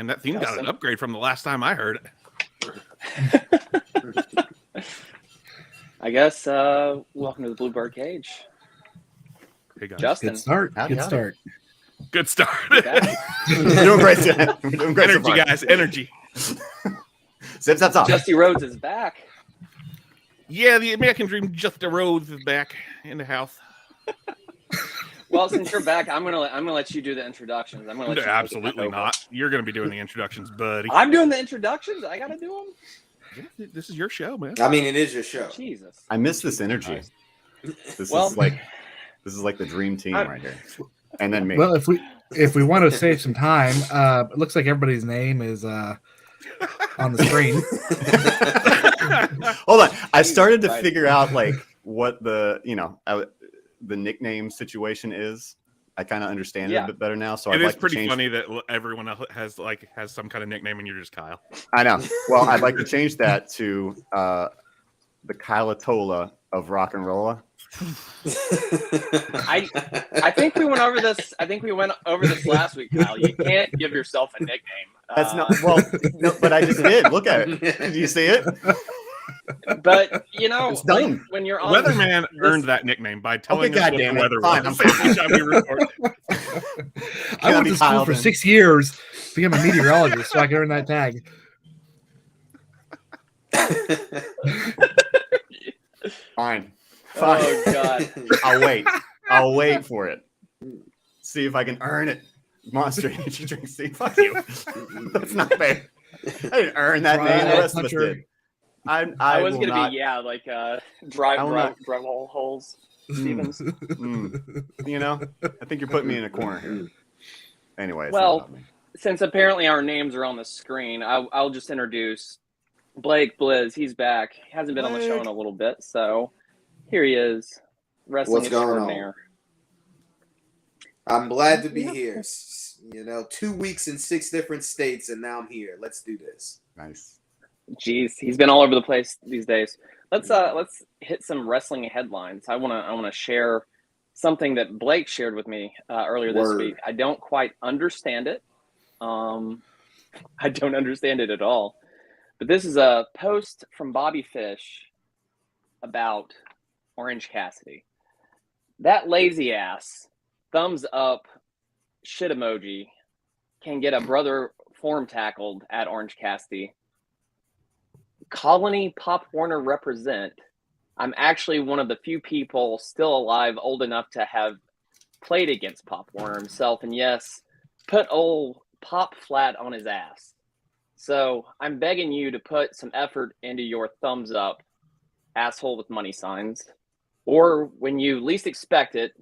Man, that theme got an upgrade from the last time I heard it. I guess welcome to the Bluebird Cage. Hey guys. Justin. Good start. Good start. Good start. We're doing great. We're doing great. Energy, guys. Energy. Zip, zap, zap. Justy Rhodes is back. Yeah, the American Dream, Justin Rhodes is back in the house. Well, since you're back, I'm gonna let you do the introductions. I'm gonna let you absolutely not. You're gonna be doing the introductions, buddy. I'm doing the introductions. I gotta do them. Yeah, this is your show, man. I mean, it is your show. Jesus. I miss this energy. This is like the dream team right here. And then me. Well, if we want to save some time, it looks like everybody's name is on the screen. Hold on. I started to figure out like what the nickname situation is. I kind of understand it a bit better now. So it is pretty funny that everyone has some kind of nickname and you're just Kyle. I know. Well, I'd like to change that to the Kyle-Atola of rock and rolla. I think we went over this. I think we went over this last week, Kyle. You can't give yourself a nickname. That's not no, but I just did. Look at it. Did you see it? But you know, it's done. Like, when you're on Weatherman earned that nickname by telling us what the weather was. I went to school for 6 years to become a meteorologist, so I can earn that tag. Fine. Oh God! I'll wait for it. See if I can earn it. Monster Energy Drink. See, fuck you. That's not fair. I didn't earn that name. The rest of us did. I was going to be dry drywall holes. Stevens. You know, I think you're putting me in a corner here. Anyway, well, since apparently our names are on the screen, I'll just introduce Blake Blizz. He's back. He hasn't been on the show in a little bit, so here he is. Wrestling extraordinaire. I'm glad to be here. You know, 2 weeks in 6 different states, and now I'm here. Let's do this. Nice. Jeez, he's been all over the place these days. Let's hit some wrestling headlines. I wanna share something that Blake shared with me earlier this week. I don't quite understand it. I don't understand it at all. But this is a post from Bobby Fish about Orange Cassidy. That lazy ass thumbs up shit emoji can get a brother form tackled at Orange Cassidy. Colony Pop Warner represent. I'm actually one of the few people still alive old enough to have played against Pop Warner himself. And yes, put old Pop flat on his ass. So I'm begging you to put some effort into your thumbs up, asshole with money signs. Or when you least expect it,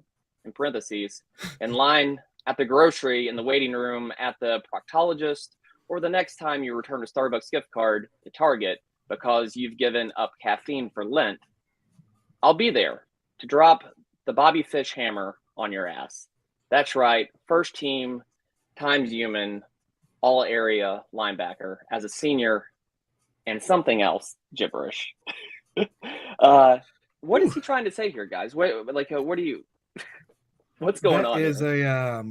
in parentheses, in line at the grocery, in the waiting room, at the proctologist, or the next time you return a Starbucks gift card to Target because you've given up caffeine for Lent, I'll be there to drop the Bobby Fish hammer on your ass. That's right, first team times human, all area linebacker as a senior and something else gibberish. What is he trying to say here, guys? What do you? What's going on? Is a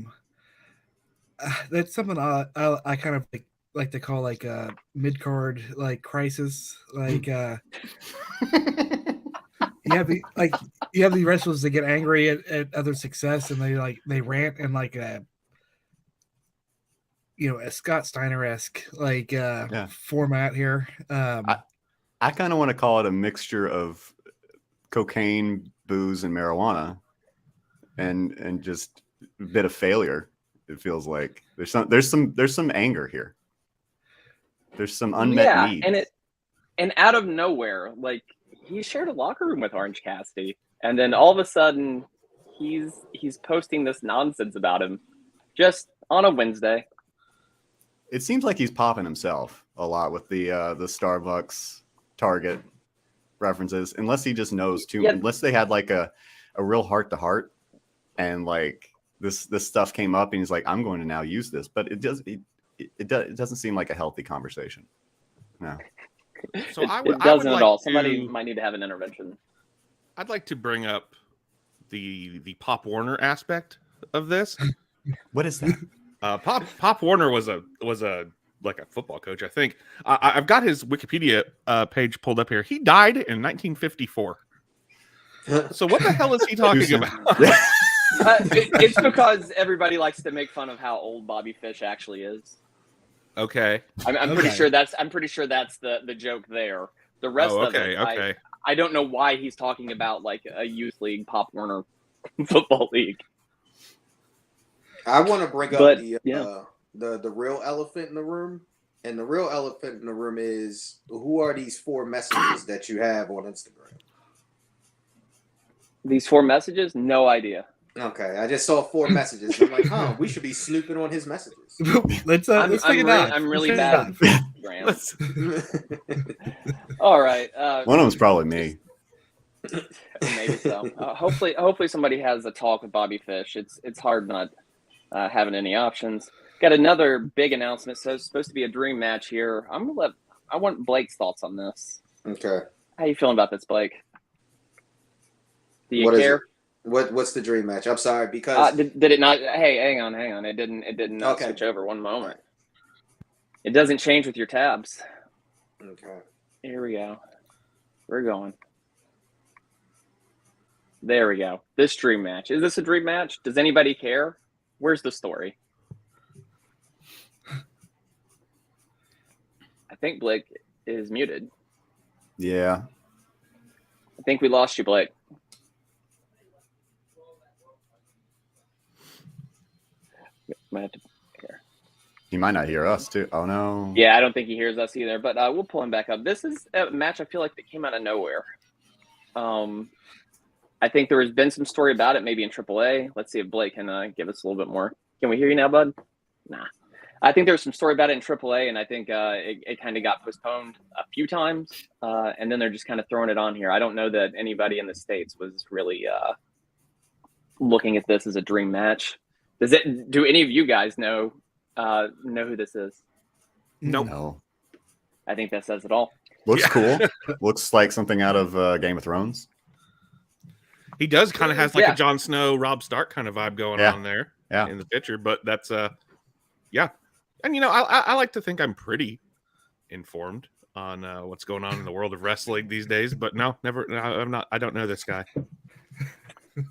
that's something I kind of like to call like a mid-card like crisis. Like you have the wrestlers that get angry at other success and they rant and like a Scott Steiner-esque format here. I kind of want to call it a mixture of cocaine, booze, and marijuana, and just a bit of failure. It feels like there's some anger here. There's some unmet needs. And out of nowhere, like he shared a locker room with Orange Cassidy, and then all of a sudden he's posting this nonsense about him just on a Wednesday. It seems like he's popping himself a lot with the Starbucks Target references, unless he just knows too. Unless they had like a real heart to heart, and like this stuff came up, and he's like, I'm going to now use this, but it doesn't seem like a healthy conversation. No. So it doesn't at all. Somebody might need to have an intervention. I'd like to bring up the Pop Warner aspect of this. What is that? Pop Warner was a like a football coach, I think. I've got his Wikipedia page pulled up here. He died in 1954. So what the hell is he talking about? It's because everybody likes to make fun of how old Bobby Fish actually is. Okay. I'm pretty sure that's the joke there. The rest of it, I don't know why he's talking about like a youth league, Pop Warner football league. I want to bring up the real elephant in the room, and the real elephant in the room is, who are these 4 messages that you have on Instagram? These 4 messages? No idea. Okay, I just saw 4 messages. I'm like, we should be snooping on his messages. let's take a dive. I'm really bad at Instagram. All right. One of them's probably me. Maybe so. Hopefully somebody has a talk with Bobby Fish. It's hard not having any options. Got another big announcement. So it's supposed to be a dream match here. I want Blake's thoughts on this. Okay. How you feeling about this, Blake? Do you care? What's the dream match? I'm sorry, because did it not? Hey, hang on. It didn't switch over one moment. It doesn't change with your tabs. Okay. Here we go. We're going. There we go. This dream match. Is this a dream match? Does anybody care? Where's the story? I think Blake is muted. Yeah. I think we lost you, Blake. Might have to care. He might not hear us too. Oh no. Yeah, I don't think he hears us either. But we'll pull him back up. This is a match I feel like that came out of nowhere. I think there has been some story about it, maybe in AAA. Let's see if Blake can give us a little bit more. Can we hear you now, bud? Nah. I think there was some story about it in AAA, and I think it kind of got postponed a few times, and then they're just kind of throwing it on here. I don't know that anybody in the States was really looking at this as a dream match. Do any of you guys know who this is? Nope. No. I think that says it all. Looks cool. Looks like something out of Game of Thrones. He does kind of has like a Jon Snow, Robb Stark kind of vibe going on there in the picture, but that's yeah. And I like to think I'm pretty informed on what's going on in the world of wrestling these days, but no, never. No, I'm not. I don't know this guy.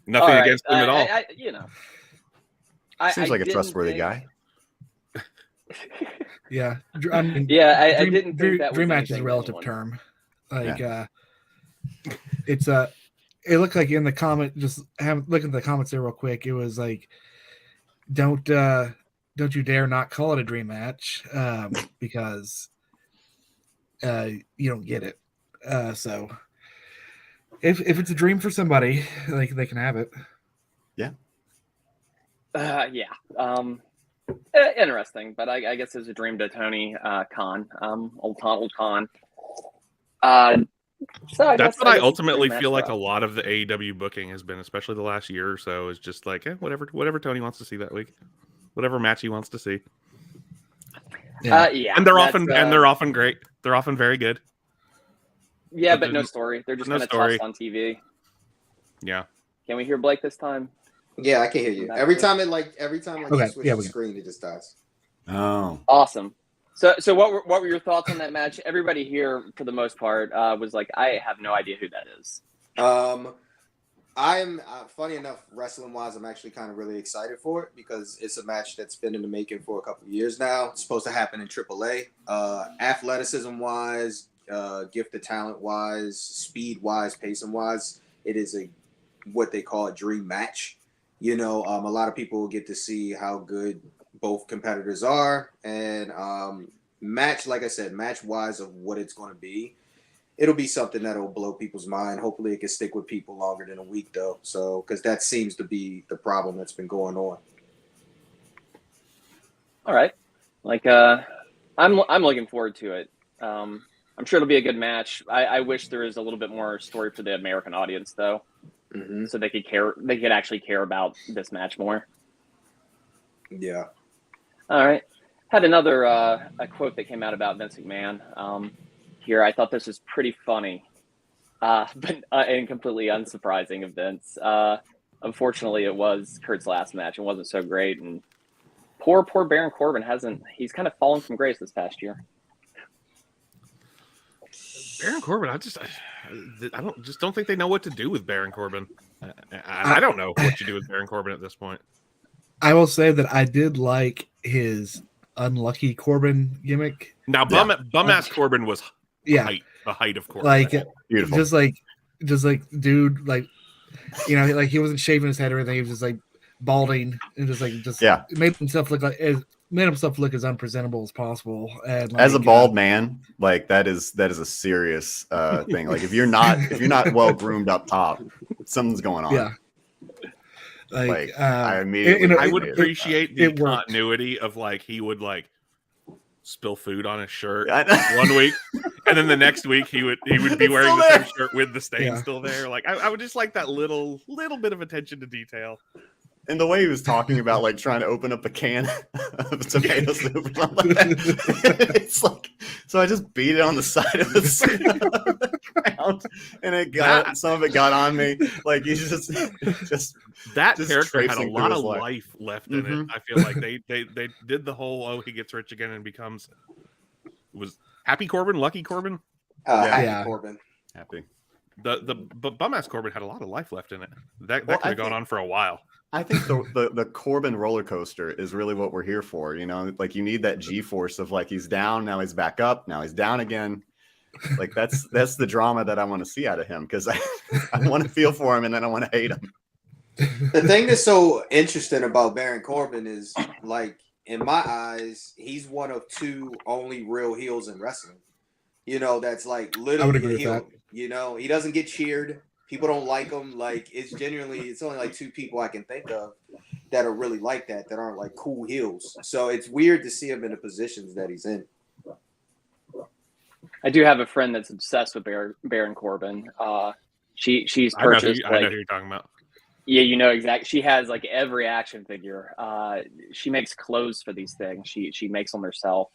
Nothing against him at all. Seems like a trustworthy guy. Yeah. I didn't think that was dream match is a relative term. Like it's it looked like in the comment, just look at the comments there real quick. It was like, don't you dare not call it a dream match, because you don't get it. So if it's a dream for somebody, like, they can have it. Yeah. Interesting, but I guess it's a dream to Tony Khan, old Khan. So that's what I ultimately feel like a lot of the AEW booking has been, especially the last year or so, is just like whatever Tony wants to see that week, whatever match he wants to see. And they're often great. They're often very good. Yeah, but no story. They're just kind of tossed on TV. Yeah. Can we hear Blake this time? Yeah, I can hear you. Every time you switch the screen, it just dies. Oh, awesome. So what were your thoughts on that match? Everybody here, for the most part, was like, I have no idea who that is. I'm funny enough, wrestling wise, I'm actually kind of really excited for it because it's a match that's been in the making for a couple of years now. It's supposed to happen in AAA. Athleticism wise, gifted talent wise, speed wise, pacing wise, it is what they call a dream match. A lot of people will get to see how good both competitors are, and match wise of what it's going to be, it'll be something that'll blow people's mind. Hopefully it can stick with people longer than a week though, so because that seems to be the problem that's been going on. All right, I'm looking forward to it. I'm sure it'll be a good match. I wish there was a little bit more story for the American audience though, so they could actually care about this match more. Yeah. All right. Had another a quote that came out about Vince McMahon here. I thought this was pretty funny, but and completely unsurprising of Vince. Unfortunately, it was Kurt's last match and wasn't so great, and Poor Baron Corbin he's kind of fallen from grace this past year. Baron Corbin, I don't think they know what to do with Baron Corbin. I don't know what you do with Baron Corbin at this point. I will say that I did like his unlucky Corbin gimmick. Now, bum ass Corbin was the height of Corbin. Like beautiful. Just like dude, like like he wasn't shaving his head or anything. He was just like balding and just made himself look as unpresentable as possible. And like, as a bald man, like that is a serious thing. Like if you're not well groomed up top, something's going on. Yeah. I immediately I would appreciate the continuity of like he would like spill food on his shirt 1 week, and then the next week he would be wearing the same shirt with the stain still there. Like I would just like that little bit of attention to detail. And the way he was talking about like trying to open up a can of tomato soup or something like that. It's like, so I just beat it on the side of the ground, and some of it got on me. Like he's just that character had a lot of life left in it. I feel like they did the whole he gets rich again and becomes Happy Corbin, Lucky Corbin, Happy Corbin, Happy. But bum ass Corbin had a lot of life left in it. That could have gone on for a while. I think the Corbin roller coaster is really what we're here for. Like you need that G-force of like he's down, now he's back up, now he's down again. Like that's the drama that I want to see out of him, because I want to feel for him and then I want to hate him. The thing that's so interesting about Baron Corbin is, like, in my eyes, he's one of two only real heels in wrestling. That's like literally a heel. He doesn't get cheered. People don't like him. Like it's only like two people I can think of that are really like that aren't like cool heels. So it's weird to see him in the positions that he's in. I do have a friend that's obsessed with Baron Corbin. She's purchased. I know who you're talking about. Yeah, exactly. She has like every action figure. She makes clothes for these things. She makes them herself.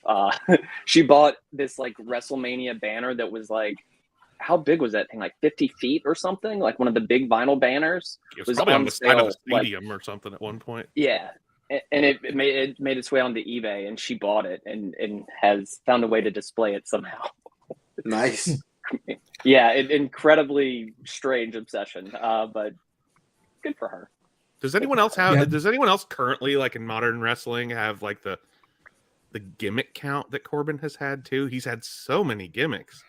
She bought this like WrestleMania banner that was like, how big was that thing? Like 50 feet or something? Like one of the big vinyl banners. It was probably on the side of the stadium or something at one point. Yeah. And it made its way onto eBay, and she bought it and has found a way to display it somehow. Nice. Yeah, incredibly strange obsession, but good for her. Does anyone else does anyone else currently, like in modern wrestling, have like the gimmick count that Corbin has had too? He's had so many gimmicks.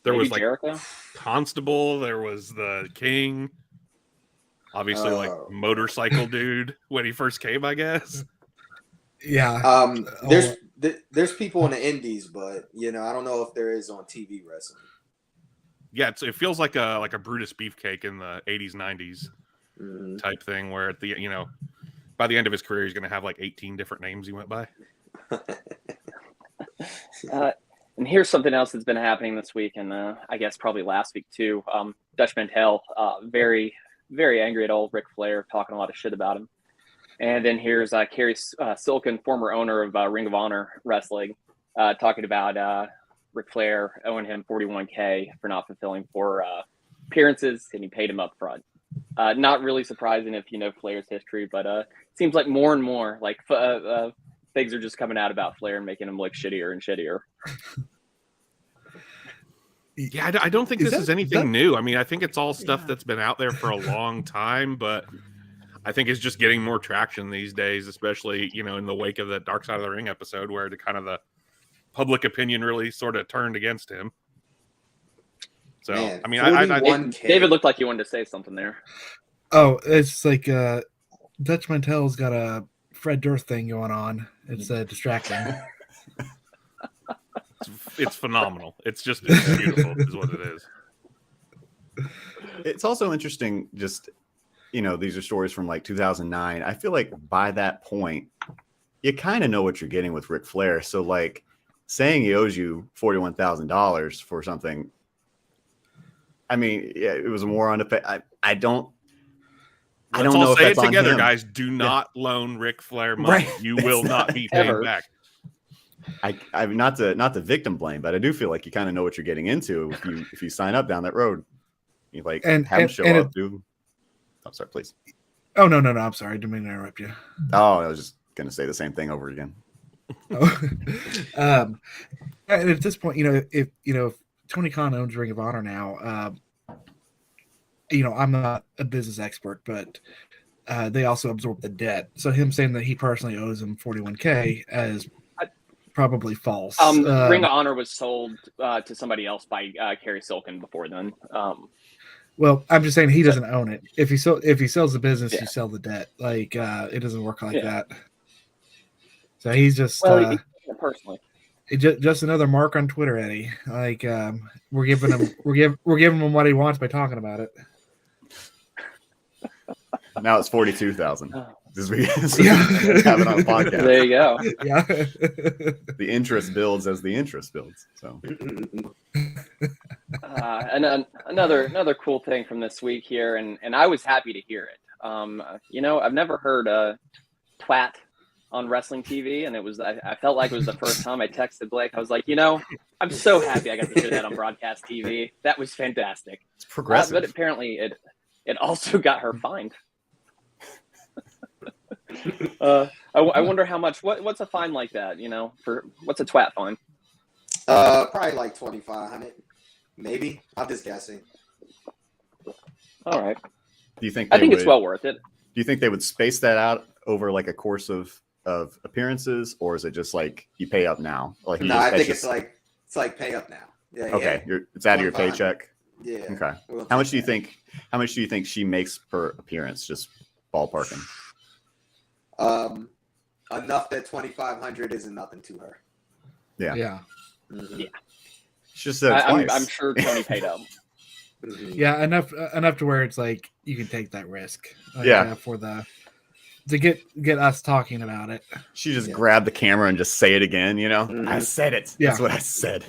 There was like Jericho? Constable, there was the King, obviously like motorcycle dude when he first came, I guess. Yeah. There's people in the indies, but I don't know if there is on TV wrestling. Yeah, it feels like a Brutus Beefcake in the 80s, 90s type thing, where at the by the end of his career he's going to have like 18 different names he went by. And here's something else that's been happening this week, and I guess probably last week too. Dutch Mantel, very, very angry at old Ric Flair, talking a lot of shit about him. And then here's Kerry Silken, former owner of Ring of Honor Wrestling, talking about Ric Flair owing him $41K for not fulfilling 4 appearances, and he paid him up front. Not really surprising if you know Flair's history, but seems like more and more like things are just coming out about Flair and making him look shittier and shittier. Yeah, I don't think this is anything new. I mean, I think it's all stuff that's been out there for a long time, but I think it's just getting more traction these days, especially, in the wake of the Dark Side of the Ring episode, where the public opinion really sort of turned against him. So, man, I mean, David looked like you wanted to say something there. Oh, it's like Dutch Mantel's got a Fred Durst thing going on. It's distracting. It's phenomenal. It's beautiful is what it is. It's also interesting, just, these are stories from like 2009. I feel like by that point, you kind of know what you're getting with Ric Flair. So like saying he owes you $41,000 for something, I mean, yeah, it was more on the pay. I don't know if that's on him. Say it together, guys. Do not loan Ric Flair money. Right. You will not be paying back. I'm not the victim blame, but I do feel like you kind of know what you're getting into if you sign up down that road. You have him show up, dude. I'm sorry, please. Oh no! I'm sorry. I didn't mean to interrupt you. Oh, going to say the same thing over again. And at this point, if Tony Khan owns Ring of Honor now, I'm not a business expert, but they also absorb the debt. So him saying that he personally owes him $41K is probably false. Ring of Honor was sold to somebody else by Kerry Silkin before then. Well, I'm just saying he doesn't own it. If he sells the business, you sell the debt. Like it doesn't work like that. So he's just personally. Just another mark on Twitter, Eddie. Like we're giving him what he wants by talking about it. Now it's 42,000. This week, have it on a podcast. There you go. Yeah. The interest builds as the interest builds. So, and another cool thing from this week here, and I was happy to hear it. I've never heard a twat on wrestling TV, and I felt like it was the first time. I texted Blake. I was like, I'm so happy I got to hear that on broadcast TV. That was fantastic. It's progressive, but apparently it also got her fined. I wonder how much. What's a fine like that? For what's a twat fine? Probably like 2,500, maybe. I'm just guessing. All right. Do you think? I think it's well worth it. Do you think they would space that out over like a course of appearances, or is it just like you pay up now? Like no, I think it's like pay up now. Yeah. Okay, it's out of your paycheck. Yeah. Okay. How much do you think? How much do you think she makes per appearance? Just ballparking. Enough that 2,500 isn't nothing to her. Yeah. Yeah. Mm-hmm. Yeah. She just said twice. I'm sure Tony paid up. Mm-hmm. Yeah, enough to where it's like you can take that risk. For to get us talking about it. She just grabbed the camera and just say it again. Mm-hmm. I said it. Yeah. That's what I said.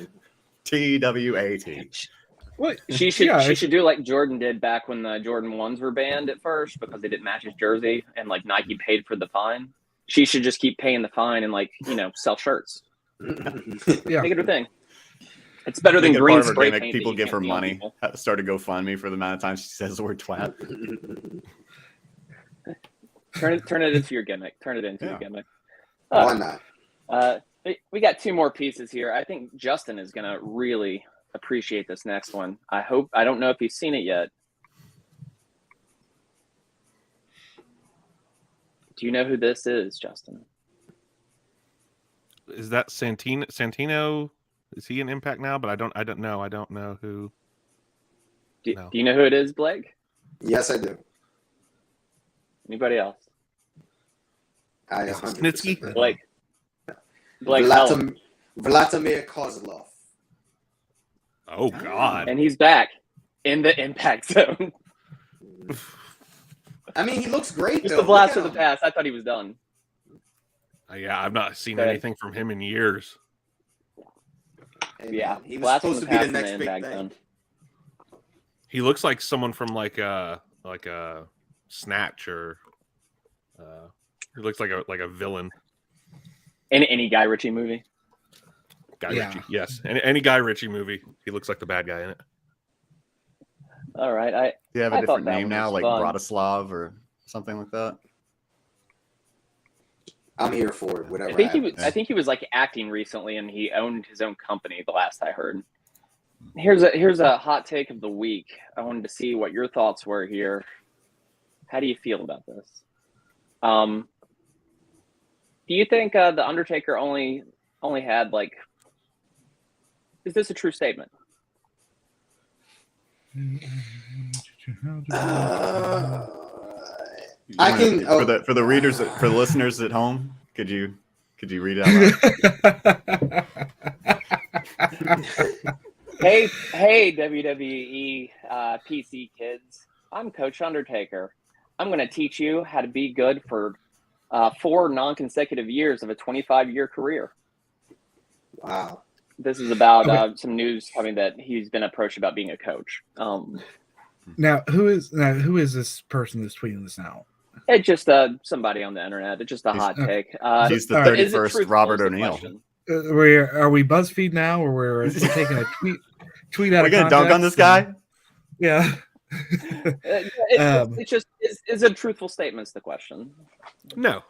TWAT. What she should do like Jordan did back when the Jordan 1s were banned at first because they didn't match his jersey and like Nike paid for the fine. She should just keep paying the fine and sell shirts. Yeah. Make it her thing. It's better than green spray paint. People give her money. Start a GoFundMe for the amount of times she says the word twat. Turn it into your gimmick. Turn it into your gimmick. Why not? We got two more pieces here. I think Justin is gonna really appreciate this next one. I don't know if he's seen it yet. Do you know who this is, Justin? Is that Santino? Is he in Impact now? But I don't know. I don't know who. Do you know who it is, Blake? Yes, I do. Anybody else? I 100% Snitsky? Blake. Vladimir Kozlov. Oh God! And he's back in the Impact Zone. I mean, he looks great. Just though. the blast of the past. I thought he was done. Yeah, I've not seen anything from him in years. Hey, yeah, he was supposed to be the next big Impact thing. Zone. He looks like someone from like a Snatch or he looks like a villain. Any Guy Ritchie movie. Ritchie, yes. Any Guy Ritchie movie, he looks like the bad guy in it. All right, Do you have a different name now, like fun. Bratislav or something like that? I'm here for it. Whatever. I think he was like acting recently, and he owned his own company. The last I heard. Here's a hot take of the week. I wanted to see what your thoughts were here. How do you feel about this? Do you think the Undertaker only had like? Is this a true statement? I can for the readers, for the listeners at home. Could you read it out loud? Hey, WWE PC kids. I'm Coach Undertaker. I'm going to teach you how to be good for 4 non-consecutive years of a 25-year career. Wow. This is about some news coming that he's been approached about being a coach. Now, who is this person that's tweeting this now? It's just somebody on the internet. It's just a hot take. He's the 31st Robert O'Neill. Are we BuzzFeed now, or we're taking a tweet out of context? We're gonna dunk on this guy? Yeah. It's just is it truthful statements? The question. No.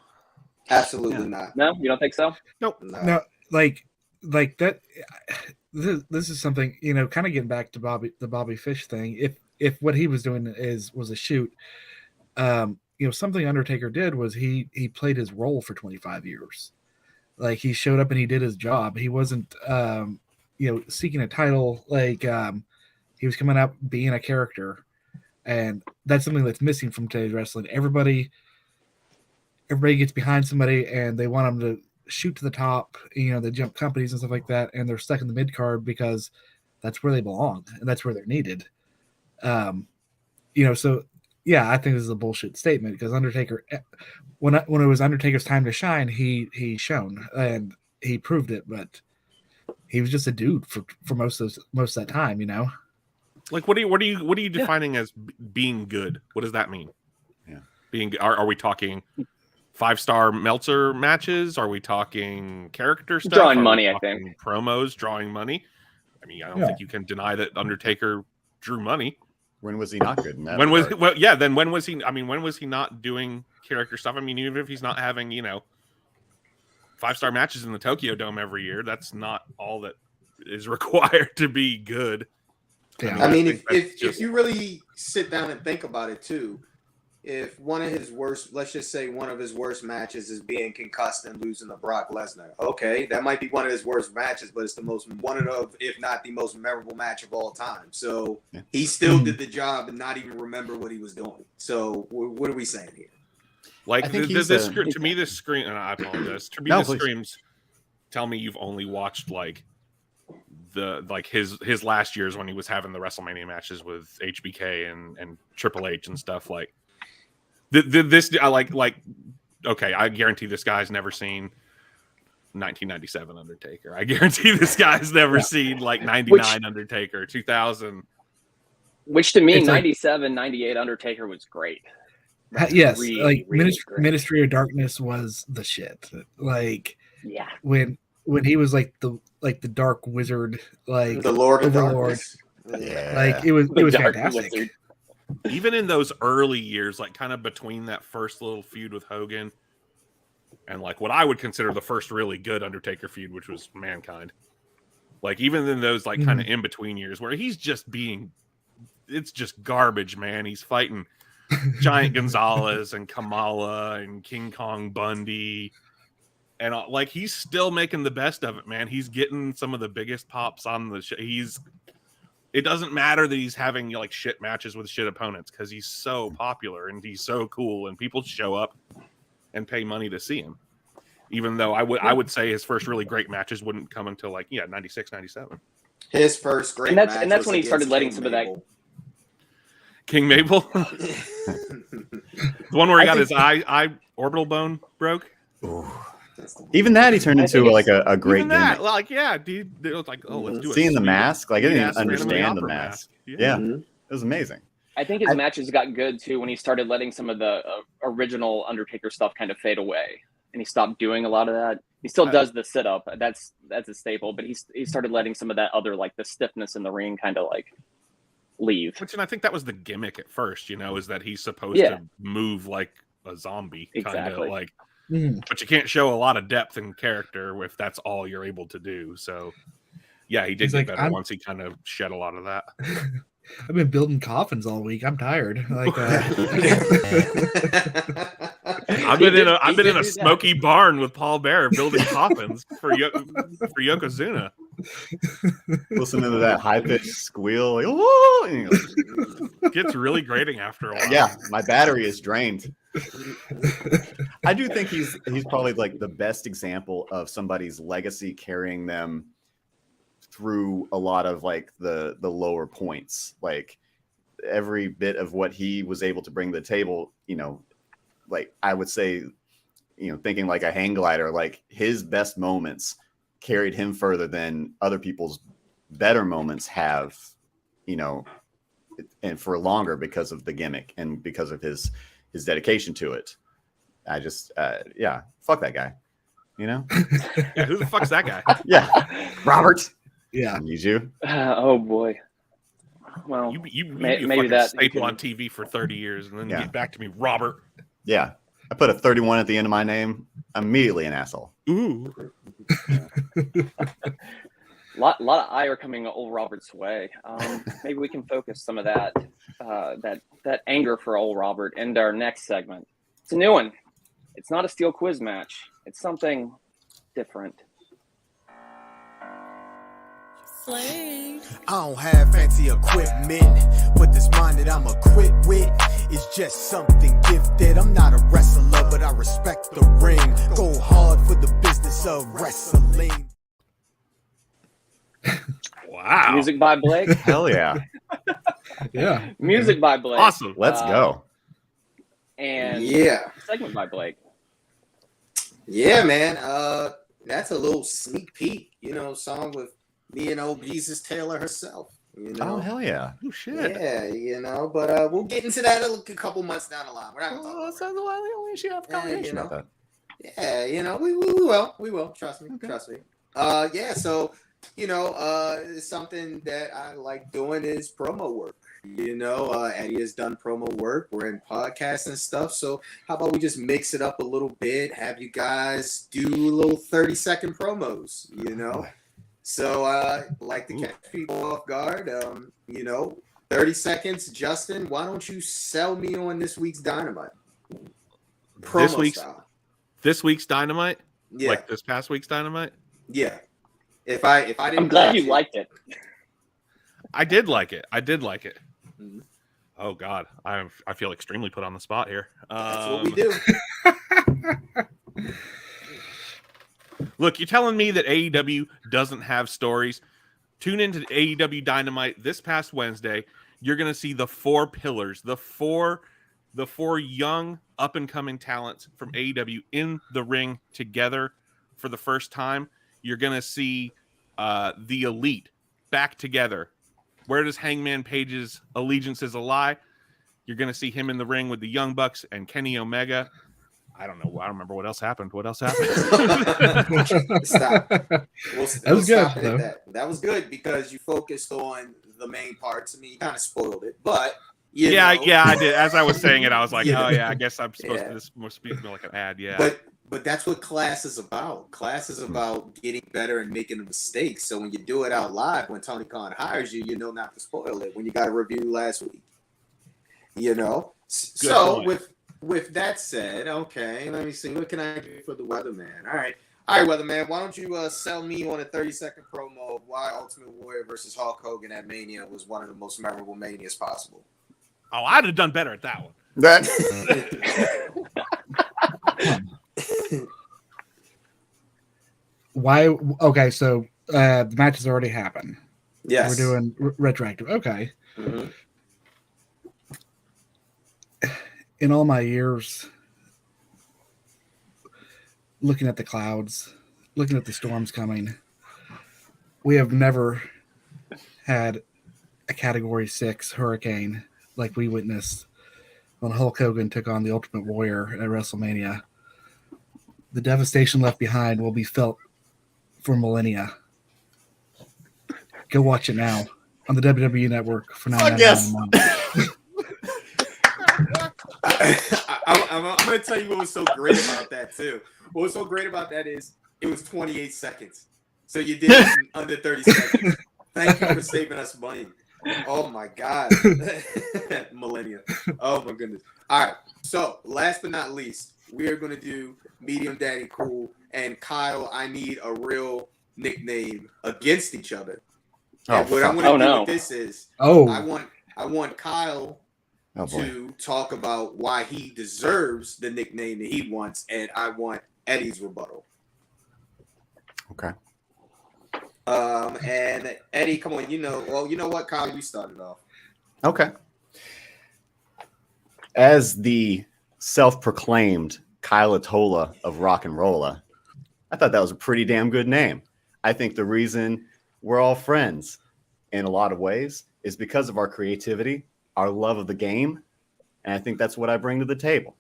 Absolutely not. No, you don't think so? Nope. No, like that. This is something, kind of getting back to the Bobby Fish thing. If what he was doing was a shoot, something Undertaker did was he played his role for 25 years. Like, he showed up and he did his job. He wasn't seeking a title. Like, he was coming out being a character, and that's something that's missing from today's wrestling. Everybody gets behind somebody and they want them to shoot to the top. They jump companies and stuff like that, and they're stuck in the mid card because that's where they belong and that's where they're needed. So yeah, I think this is a bullshit statement, because Undertaker, when it was Undertaker's time to shine, he shone and he proved it, but he was just a dude for most of that time, Like, what are you defining as being good? What does that mean? Yeah, are we talking 5-star Meltzer matches? Are we talking character stuff? Drawing money, I think. Promos, drawing money. I mean, I don't think you can deny that Undertaker drew money. When was he not good? When was he? I mean, when was he not doing character stuff? I mean, even if he's not having 5-star matches in the Tokyo Dome every year, that's not all that is required to be good. Yeah. I mean, if you really sit down and think about it too, if one of his worst matches is being concussed and losing to Brock Lesnar, okay, that might be one of his worst matches, but it's one of, if not the most memorable match of all time. So he still did the job and not even remember what he was doing. So what are we saying here? Like, to me, this scream, and I apologize. To me, this screams, tell me you've only watched his last years when he was having the WrestleMania matches with HBK and Triple H and stuff. Like, this, I like. Okay, I guarantee this guy's never seen 1997 Undertaker. I guarantee this guy's never seen 99 Undertaker, 2000. Which to me, 97, 98 Undertaker was great. Yes, really, really Ministry of Darkness was the shit. Like, yeah, when he was the Dark Wizard, the Lord of Darkness. Yeah, it was fantastic. Wizard. Even in those early years, kind of between that first little feud with Hogan and what I would consider the first really good Undertaker feud, which was Mankind. Even in those kind of in between years where he's just it's just garbage, man. He's fighting Giant Gonzalez and Kamala and King Kong Bundy, and he's still making the best of it, man. He's getting some of the biggest pops on the show. It doesn't matter that he's having shit matches with shit opponents, because he's so popular and he's so cool and people show up and pay money to see him. Even though I would say his first really great matches wouldn't come until 96, 97. His first great match, and that's when he started letting some of that. King Mabel, the one where he got his eye orbital bone broke. Ooh. Even that he turned into a great even that, dude. It was let's do it. Seeing the mask, I didn't even understand the mask. Yeah. It was amazing. I think his matches got good too when he started letting some of the original Undertaker stuff kind of fade away, and he stopped doing a lot of that. He still does the sit up. That's a staple, but he started letting some of that other the stiffness in the ring kind of leave. And I think that was the gimmick at first, is that he's supposed to move like a zombie, kind of but you can't show a lot of depth in character if that's all you're able to do. So yeah, he did get better once he kind of shed a lot of that. I've been building coffins all week. I'm tired. I've been in a smoky barn with Paul Bearer building coffins for Yokozuna. Listening to that high pitched squeal, gets really grating after a while. Yeah, my battery is drained. I do think he's probably the best example of somebody's legacy carrying them through a lot of the lower points. Every bit of what he was able to bring to the table, I would say, thinking a hang glider, his best moments carried him further than other people's better moments have, and for longer because of the gimmick and because of his dedication to it. I just, fuck that guy, Yeah, who the fuck's that guy? Yeah, Robert. Yeah, I need you. Oh boy. Well, you maybe that staple on TV for 30 years and then you get back to me, Robert. Yeah. I put a 31 at the end of my name. Immediately an asshole. Ooh. lot of ire coming old Robert's way. Maybe we can focus some of that anger for old Robert into our next segment. It's a new one. It's not a steel quiz match. It's something different. I don't have fancy equipment, but this mind that I'm equipped with is just something gifted. I'm not a wrestler, but I respect the ring. Go hard for the business of wrestling. Wow. Music by Blake. Hell yeah. Yeah. Music by Blake. Awesome. Let's go. And segment by Blake. Yeah, man. That's a little sneak peek, song with me and old Jesus Taylor herself. Oh, hell yeah. Oh, shit. Yeah, but we'll get into that a couple months down the line. We're not going to talk about that. We should have a conversation about that. Yeah, we will. Trust me. Okay. Trust me. So, something that I like doing is promo work. Eddie has done promo work. We're in podcasts and stuff. So how about we just mix it up a little bit, have you guys do little 30-second promos, So I like to catch people off guard. 30 seconds. Justin, why don't you sell me on this week's Dynamite? This week's Dynamite? Yeah. Like this past week's Dynamite? Yeah. If I didn't, I'm glad you liked it. I did like it. Mm-hmm. Oh God, I feel extremely put on the spot here. That's what we do. Look, you're telling me that AEW doesn't have stories? Tune into AEW Dynamite this past Wednesday. You're going to see the four pillars, the four young up and coming talents from AEW in the ring together for the first time. You're going to see the Elite back together. Where does Hangman Page's allegiances lie? You're going to see him in the ring with the Young Bucks and Kenny Omega. I don't know. I don't remember what else happened. Stop. That was good. That was good because you focused on the main parts. I mean, you kind of spoiled it, but yeah, I did. As I was saying it, I was like, oh yeah, I guess I'm supposed to. This must be like an ad. Yeah. But that's what class is about. Class is about getting better and making mistakes. So when you do it out live, when Tony Khan hires you, you know not to spoil it. When you got a review last week, So with that said, okay, let me see. What can I do for the Weatherman? All right, Weatherman. Why don't you sell me on a 30-second promo of why Ultimate Warrior versus Hulk Hogan at Mania was one of the most memorable Manias possible? Oh, I'd have done better at that one. Why? Okay, so the match has already happened. Yes, we're doing retroactive. Okay. Mm-hmm. In all my years, looking at the clouds, looking at the storms coming, we have never had a Category 6 hurricane like we witnessed when Hulk Hogan took on the Ultimate Warrior at WrestleMania. The devastation left behind will be felt for millennia. Go watch it now on the WWE Network for $9.99 a month. I'm going to tell you what was so great about that, too. What was so great about that is it was 28 seconds. So you did it in under 30 seconds. Thank you for saving us money. Oh, my God. Millennia. Oh, my goodness. All right. So last but not least, we are going to do Medium Daddy Cool and Kyle. I need a real nickname against each other. And what I'm going to do with this is I want Kyle to talk about why he deserves the nickname that he wants, and I want Eddie's rebuttal. Okay. And Eddie, come on, you know what, Kyle, you started off. Okay. As the self-proclaimed Kyle Atola of Rock and Rolla, I thought that was a pretty damn good name. I think the reason we're all friends in a lot of ways is because of our creativity, our love of the game, and I think that's what I bring to the table.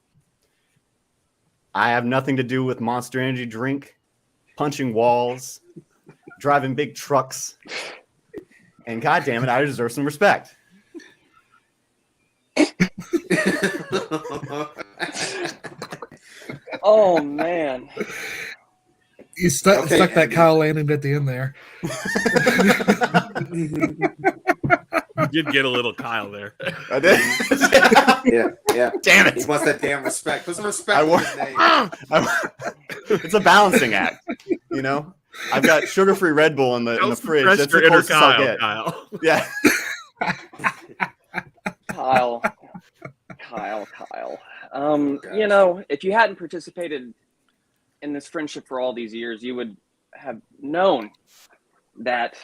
I have nothing to do with Monster Energy drink, punching walls, driving big trucks, and goddamn it, I deserve some respect. Oh man. You stuck that Kyle landing at the end there. You did get a little Kyle there. I did. Yeah. Damn it! He wants that damn respect. Put some respect on his name. It's a balancing act, you know. I've got sugar-free Red Bull in the fridge. That's the closest I'll get. Kyle. Yeah. Kyle. You know, if you hadn't participated in this friendship for all these years, you would have known that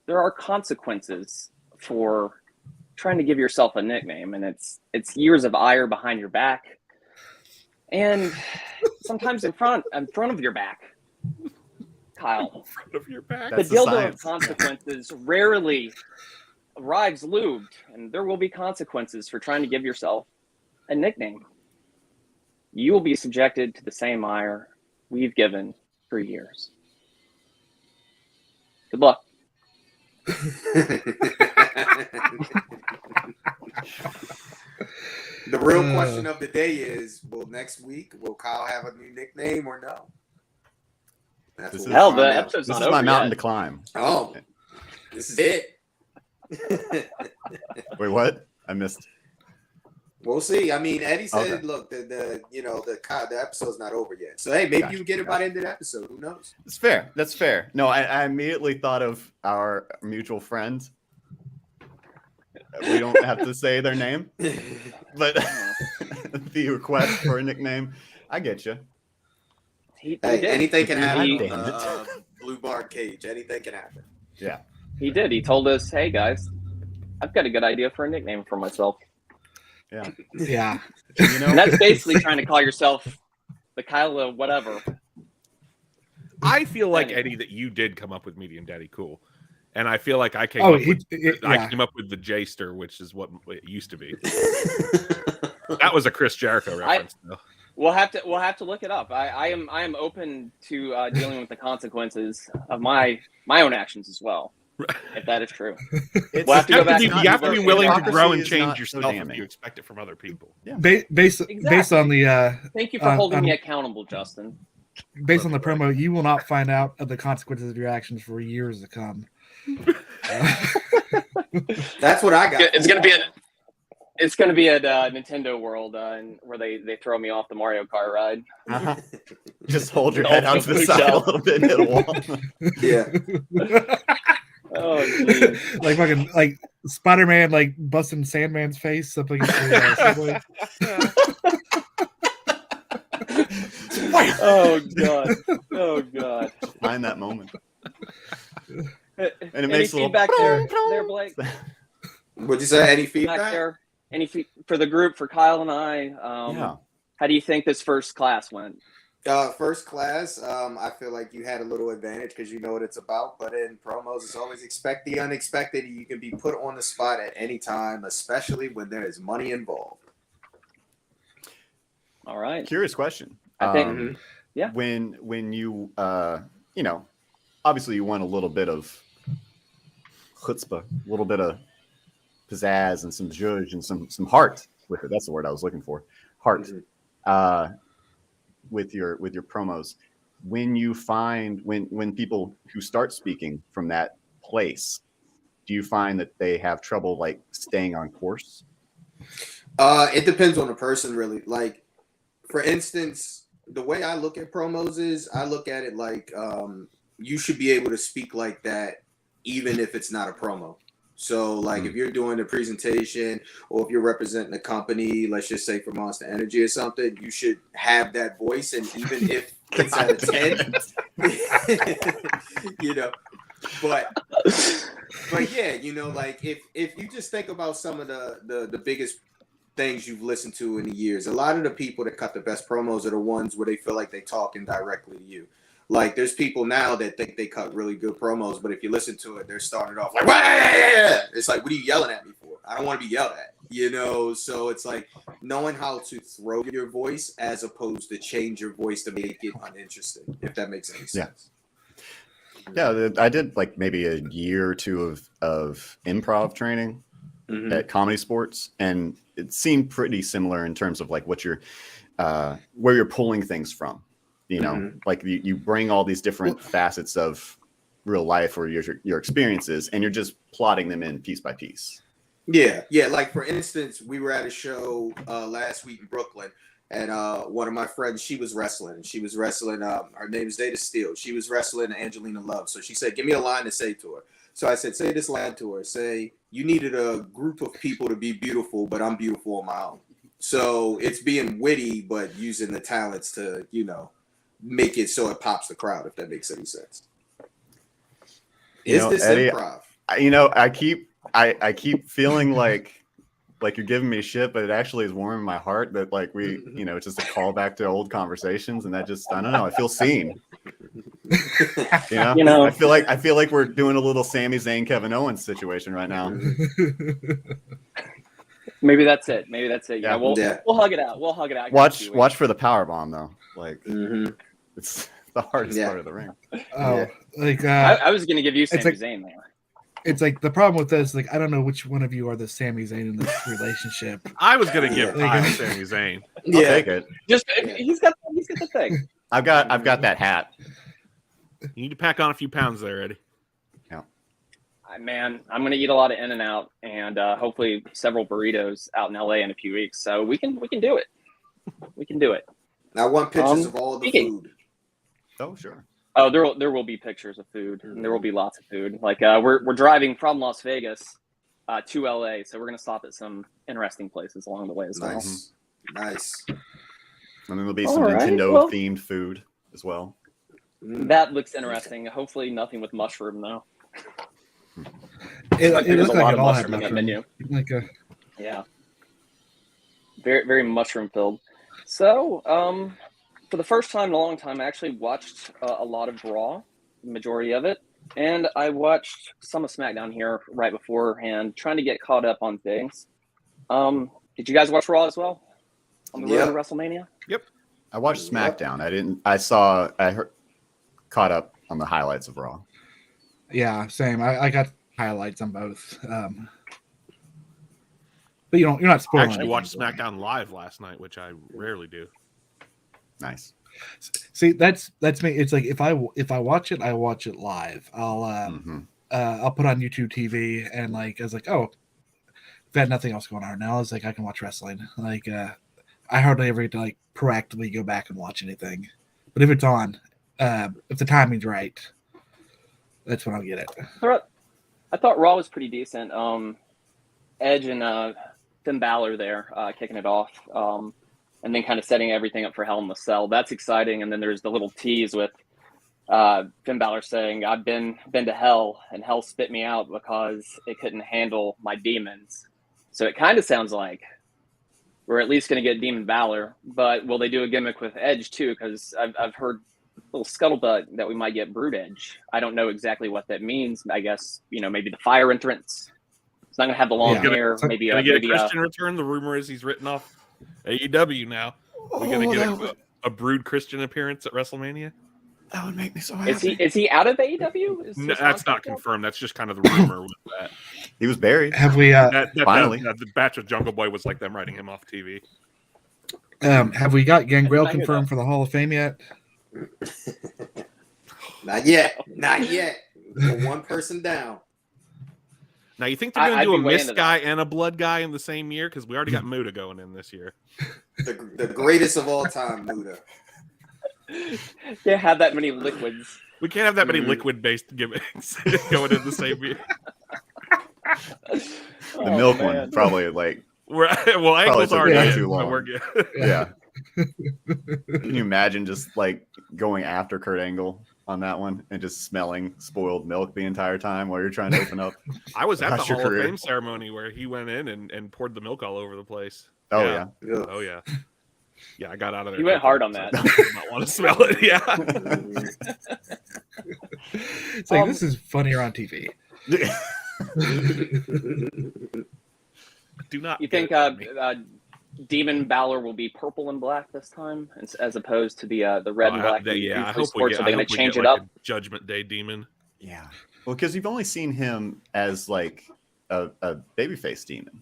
there are consequences for trying to give yourself a nickname, and it's years of ire behind your back, and sometimes in front of your back. Kyle, In front of your back. the dildo of consequences rarely arrives lubed, and there will be consequences for trying to give yourself a nickname. You will be subjected to the same ire we've given for years. Good luck. The real question of the day is: next week will Kyle have a new nickname or no? This episode's not is over my mountain yet. to climb. Oh, this is it. Wait, what? I missed. We'll see. I mean, Eddie said, Okay. "Look, the episode's not over yet." So hey, maybe you get it by the end of the episode. Who knows? It's fair. That's fair. No, I immediately thought of our mutual friend. We don't have to say their name, but the request for a nickname, I get you. He Hey, did. anything can happen. Damn Blue Bar Cage. Anything can happen. Yeah. He did. He told us, "Hey guys, I've got a good idea for a nickname for myself." Yeah. Yeah. You know, And that's basically trying to call yourself the Kyle of whatever. I feel like, Eddie, that you did come up with Medium Daddy Cool. And I feel like I came up with the J-Ster, which is what it used to be. That was a Chris Jericho reference, though. We'll have to look it up. I am open to dealing with the consequences of my own actions as well, if that is true. We'll have to go back. You have to be willing to grow and Hypocrisy is change not yourself so if damning. you expect it from other people. Yeah. Based on the Thank you for holding me accountable, Justin. based on the promo, you will not find out of the consequences of your actions for years to come. That's what I got. It's gonna be at Nintendo World, where they throw me off the Mario Kart ride. Uh-huh. Just hold your head out to the side a little bit and hit a wall. Yeah. Oh, geez. like Spider-Man, like busting Sandman's face up against the Oh god. Find that moment. And it makes a little feedback there, Blake? Would you say any Back feedback? there? For the group, for Kyle and I? Yeah. How do you think this first class went? First class, I feel like you had a little advantage because you know what it's about. But in promos, it's always expect the unexpected. You can be put on the spot at any time, especially when there is money involved. All right. Curious question. I think, yeah. When you, obviously you want a little bit of chutzpah, a little bit of pizzazz and some zhuzh and some heart with it. That's the word I was looking for. Heart. Mm-hmm. With your promos, when you find when people who start speaking from that place, do you find that they have trouble like staying on course? It depends on the person, really. Like, for instance, the way I look at promos is I look at it like you should be able to speak like that even if it's not a promo. So, like, if you're doing a presentation or if you're representing a company, let's just say for Monster Energy or something, you should have that voice. And even if it's at a 10, but yeah, like if you just think about some of the biggest things you've listened to in the years, a lot of the people that cut the best promos are the ones where they feel like they talking directly to you. Like, there's people now that think they cut really good promos, but if you listen to it, they're starting off like, "Wah!" It's like, what are you yelling at me for? I don't want to be yelled at, So it's like knowing how to throw your voice as opposed to change your voice to make it uninteresting, if that makes any sense. Yeah, I did like maybe a year or two of improv training at Comedy Sports, and it seemed pretty similar in terms of like what you're where you're pulling things from. You know, like you bring all these different facets of real life or your experiences, and you're just plotting them in piece by piece. Yeah. Like for instance, we were at a show last week in Brooklyn, and one of my friends, she was wrestling. Her name is Data Steele. She was wrestling Angelina Love. So she said, "Give me a line to say to her." So I said, "Say this line to her. Say, you needed a group of people to be beautiful, but I'm beautiful on my own." So it's being witty, but using the talents to, make it so it pops the crowd, if that makes any sense. Is this Eddie, improv? I keep feeling like you're giving me shit, but it actually is warming my heart that like we, it's just a callback to old conversations, and that just, I don't know, I feel seen. I feel like we're doing a little Sami Zayn, Kevin Owens situation right now. Maybe that's it. Yeah, we'll hug it out. Watch for the power bomb though. Like it's the hardest part of the ring. Oh, I was gonna give you Sami Zayn there. It's like the problem with this, like I don't know which one of you are the Sami Zayn in this relationship. I was gonna give Kyle Sami Zayn. I'll take it. He's got the thing. I've got that hat. You need to pack on a few pounds there, Eddie. Yeah. Man, I'm gonna eat a lot of In-N-Out and hopefully several burritos out in LA in a few weeks. So we can do it. We can do it. I want pictures of all the food. Oh, sure. Oh, there will be pictures of food. And there will be lots of food. Like we're driving from Las Vegas to LA, so we're gonna stop at some interesting places along the way as well. Nice. And then there'll be some Nintendo themed food as well. That looks interesting. Hopefully nothing with mushroom though. It looks like it all had mushroom in the menu. Yeah. Very, very mushroom filled. So, for the first time in a long time, I actually watched a lot of Raw, the majority of it, and I watched some of SmackDown here right beforehand, trying to get caught up on things. Did you guys watch Raw as well on the road to WrestleMania? Yep. I watched SmackDown. I heard caught up on the highlights of Raw. Yeah, same. I got highlights on both. But you're not spoiling. I actually watched SmackDown live last night, which I rarely do. Nice. See, that's me. It's like if I watch it, I watch it live. I'll put on YouTube TV, and like I was like, oh, I've had nothing else going on now. I was like, I can watch wrestling. Like I hardly ever get to like proactively go back and watch anything. But if it's on, if the timing's right, that's when I'll get it. I thought Raw was pretty decent. Edge and Finn Balor there kicking it off, and then kind of setting everything up for Hell in a Cell. That's exciting. And then there's the little tease with Finn Balor saying, "I've been to hell, and hell spit me out because it couldn't handle my demons." So it kind of sounds like we're at least going to get Demon Balor, but will they do a gimmick with Edge too? Because I've heard a little scuttlebutt that we might get Brood Edge. I don't know exactly what that means. I guess maybe the fire entrance. It's not going to have the long hair. Maybe a Christian return. The rumor is he's written off AEW now. We're going to get a Brood Christian appearance at WrestleMania. That would make me so happy. Is he out of AEW? No, that's not confirmed. That's just kind of the rumor with that. He was buried. Have we finally? The batch with Jungle Boy was like them writing him off TV. Have we got Gangrel confirmed for the Hall of Fame yet? Not yet. We're one person down. Now, you think they're going to do a mist guy and a blood guy in the same year? Because we already got Muda going in this year. The greatest of all time, Muda. Can't have that many liquids. We can't have that many liquid-based gimmicks going in the same year. The milk one, probably like... Ankle's already too long. We're good. Yeah. Can you imagine just like going after Kurt Angle on that one and just smelling spoiled milk the entire time while you're trying to open up? I was at the Hall of Fame ceremony where he went in and poured the milk all over the place. Oh, yeah. Oh, yeah. Yeah, I got out of there. He went hard on that. I did not want to smell it. Yeah. It's like, this is funnier on TV. Do not. You think Demon Balor will be purple and black this time, as opposed to the red and black? I hope we get. Are they going to change it like up? Judgment Day Demon. Yeah. Well, because you've only seen him as like a babyface demon.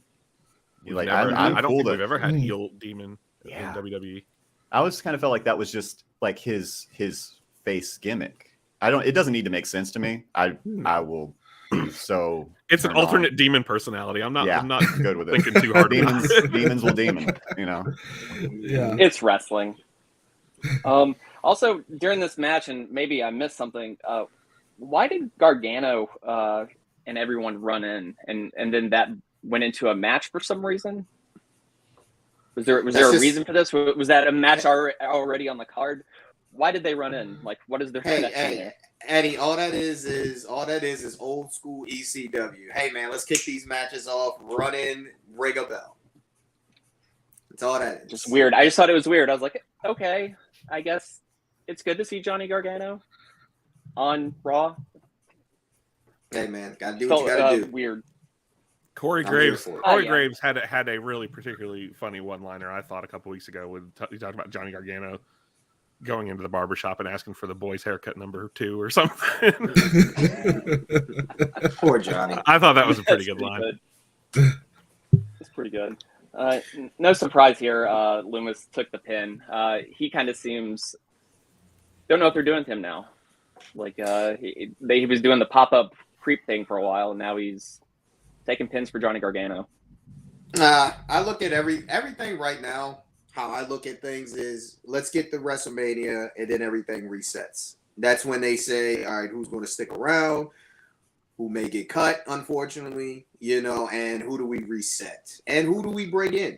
I don't think we've ever had heel demon in WWE. I always kind of felt like that was just like his face gimmick. It doesn't need to make sense to me. I will be so. It's an alternate demon personality. I'm not good with it. Thinking too hard. Demons will demon, Yeah. It's wrestling. Also during this match, and maybe I missed something, why did Gargano and everyone run in and then that went into a match for some reason? Was there a reason for this? Was that a match already on the card? Why did they run in? Like, what is their connection there? Eddie, all that is old school ECW. Hey man, let's kick these matches off, run in, ring a bell. That's all that is. Just weird. I just thought it was weird. I was like, okay, I guess it's good to see Johnny Gargano on Raw. Hey man, gotta do what you gotta do. Weird. Corey Graves had a really particularly funny one-liner, I thought, a couple weeks ago when he talked about Johnny Gargano going into the barbershop and asking for the boys' haircut number 2 or something. Poor Johnny. I thought that was a pretty good line. It's pretty good. No surprise here. Loomis took the pin. He kind of seems... Don't know what they're doing to him now. Like, he was doing the pop-up creep thing for a while, and now he's taking pins for Johnny Gargano. I look at everything right now. How I look at things is, let's get the WrestleMania, and then everything resets. That's when they say, all right, who's going to stick around, who may get cut, unfortunately, and who do we reset, and who do we bring in,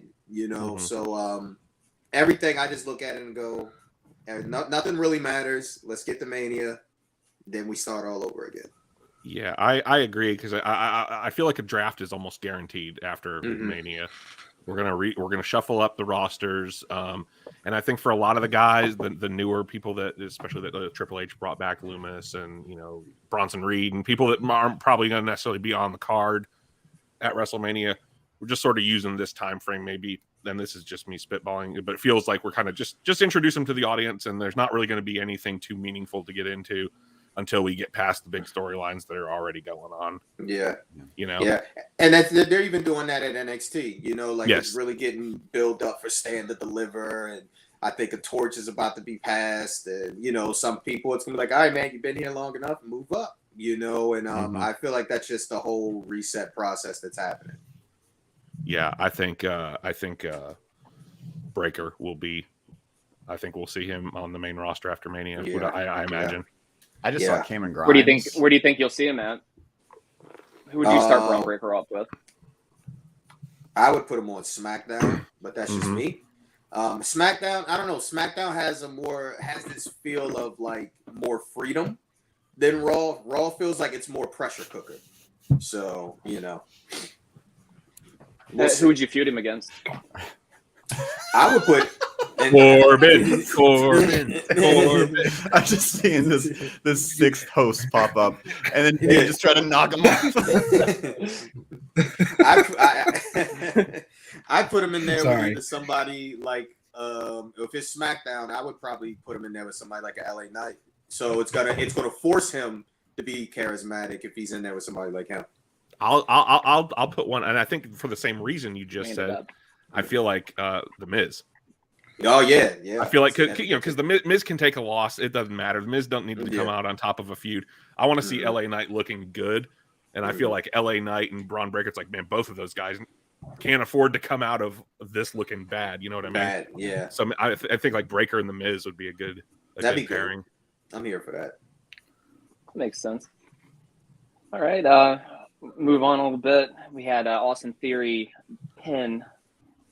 So everything, I just look at it and go, nothing really matters. Let's get the Mania, then we start all over again. Yeah, I agree, because I feel like a draft is almost guaranteed after Mania. We're gonna shuffle up the rosters, and I think for a lot of the guys, the newer people that, especially that Triple H brought back, Loomis and Bronson Reed, and people that aren't probably gonna necessarily be on the card at WrestleMania, we're just sort of using this time frame. Maybe, and this is just me spitballing, but it feels like we're kind of just introduce them to the audience, and there's not really going to be anything too meaningful to get into until we get past the big storylines that are already going on. Yeah. Yeah. And they're even doing that at NXT, yes. It's really getting built up for Stand to Deliver. And I think a torch is about to be passed. And, some people, it's going to be like, all right, man, you've been here long enough, move up, and I feel like that's just the whole reset process that's happening. Yeah. I think Breaker will be, I think we'll see him on the main roster after Mania. Yeah. I imagine. Yeah. I just saw Cameron Grimes. Where do you think you'll see him at? Who would you start Braun Breaker off with? I would put him on SmackDown, but that's just me. SmackDown, I don't know. SmackDown has this feel of like more freedom than Raw. Raw feels like it's more pressure cooker. So, Who would you feud him against? I would put Corbin. I'm just seeing this sixth host pop up, and then you just try to knock him off. I put him in there with somebody like if it's SmackDown, I would probably put him in there with somebody like a LA Knight. So it's gonna force him to be charismatic if he's in there with somebody like him. I'll put one, and I think for the same reason you just said. I feel like the Miz. Oh yeah. I feel like because the Miz can take a loss. It doesn't matter. The Miz don't need to come out on top of a feud. I want to see LA Knight looking good, and I feel like LA Knight and Braun Breaker. It's like, man, both of those guys can't afford to come out of this looking bad. You know what I mean? Bad, yeah. So I think like Breaker and the Miz would be a good pairing. I'm here for that. Makes sense. All right, move on a little bit. We had Austin Theory pin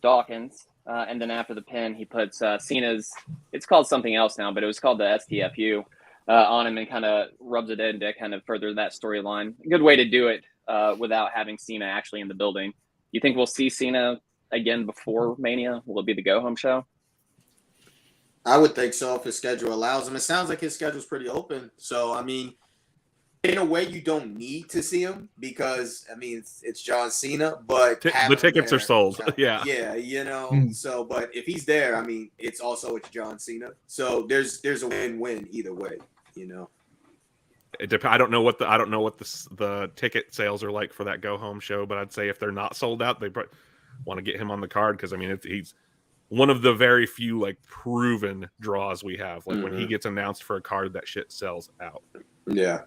Dawkins, and then after the pin, he puts Cena's, it's called something else now, but it was called the STFU on him and kind of rubs it in to kind of further that storyline. A good way to do it without having Cena actually in the building. You think we'll see Cena again before Mania? Will it be the go-home show? I would think so if his schedule allows him. It sounds like his schedule's pretty open. So, I mean, in a way, you don't need to see him because, I mean, it's John Cena, but the tickets are sold. Yeah. Yeah, So, but if he's there, I mean, it's John Cena. So there's a win-win either way, I don't know what the ticket sales are like for that go home show, but I'd say if they're not sold out, they want to get him on the card because I mean one of the very few like proven draws we have. Like when he gets announced for a card, that shit sells out. Yeah.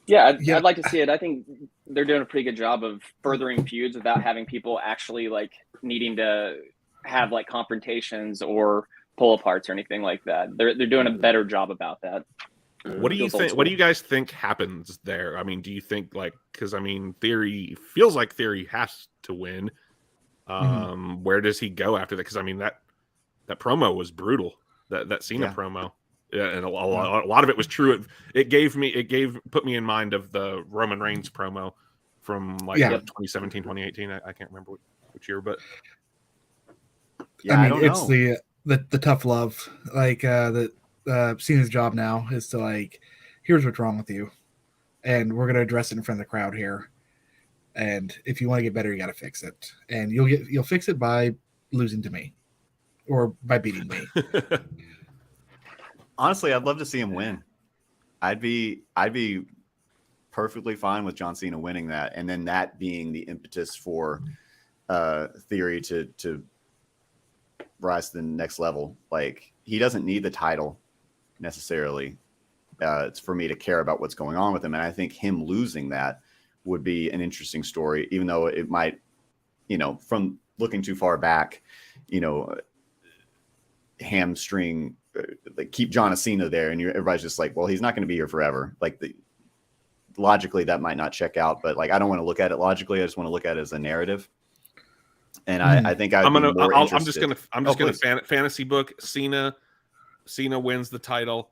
I'd like to see it. I think they're doing a pretty good job of furthering feuds without having people actually like needing to have like confrontations or pull aparts or anything like that. They're doing a better job about that. What do you think? What do you guys think happens there? I mean, do you think like, because I mean, Theory feels like Theory has to win. Where does he go after that? Because I mean, that promo was brutal. That Cena promo, and a lot of it was true. It put me in mind of the Roman Reigns promo from like 2017, 2018. I can't remember which year, but I mean, it's the tough love. Like Cena's job now is to like, here's what's wrong with you, and we're gonna address it in front of the crowd here. And if you want to get better, you got to fix it, and you'll fix it by losing to me, or by beating me. Honestly, I'd love to see him win. I'd be perfectly fine with John Cena winning that, and then that being the impetus for Theory to rise to the next level. Like, he doesn't need the title necessarily. It's for me to care about what's going on with him, and I think him losing that would be an interesting story, even though it might, from looking too far back, hamstring, like keep John Cena there, and everybody's just like, well, he's not going to be here forever. Like logically, that might not check out, but like I don't want to look at it logically. I just want to look at it as a narrative. And I think I'm just gonna fantasy book Cena wins the title.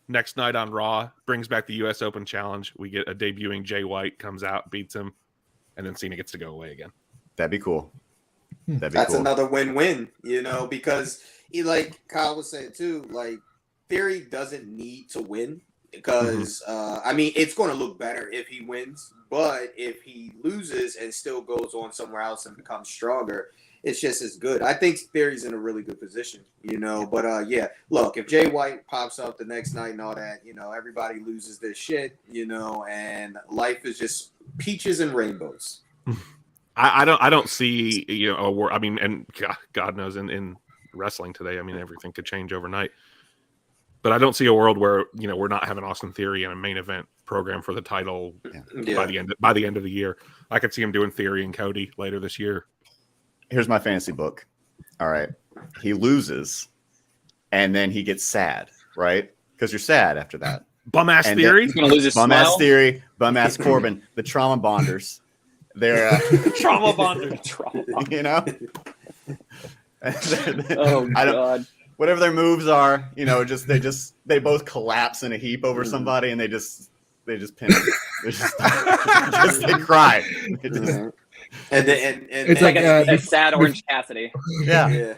Next night on Raw, brings back the U.S. Open Challenge. We get a debuting Jay White, comes out, beats him, and then Cena gets to go away again. That'd be cool. That's another win-win, because like Kyle was saying too, like Theory doesn't need to win because I mean it's going to look better if he wins, but if he loses and still goes on somewhere else and becomes stronger, it's just as good. I think Theory's in a really good position, But look, if Jay White pops up the next night and all that, everybody loses their shit, and life is just peaches and rainbows. I don't see a war. I mean, and God knows in wrestling today, I mean everything could change overnight. But I don't see a world where we're not having Austin Theory in a main event program for the title by the end of the year. I could see him doing Theory and Cody later this year. Here's my fantasy book. All right. He loses and then he gets sad, right? Because you're sad after that. Bum-ass Theory? He's going to lose his Bum-ass Theory, bum-ass Corbin, the trauma bonders. They're trauma bonders. Oh, God. Whatever their moves are, they both collapse in a heap over somebody and they just pin them. They cry. And it's like a sad Orange Cassidy. Yeah.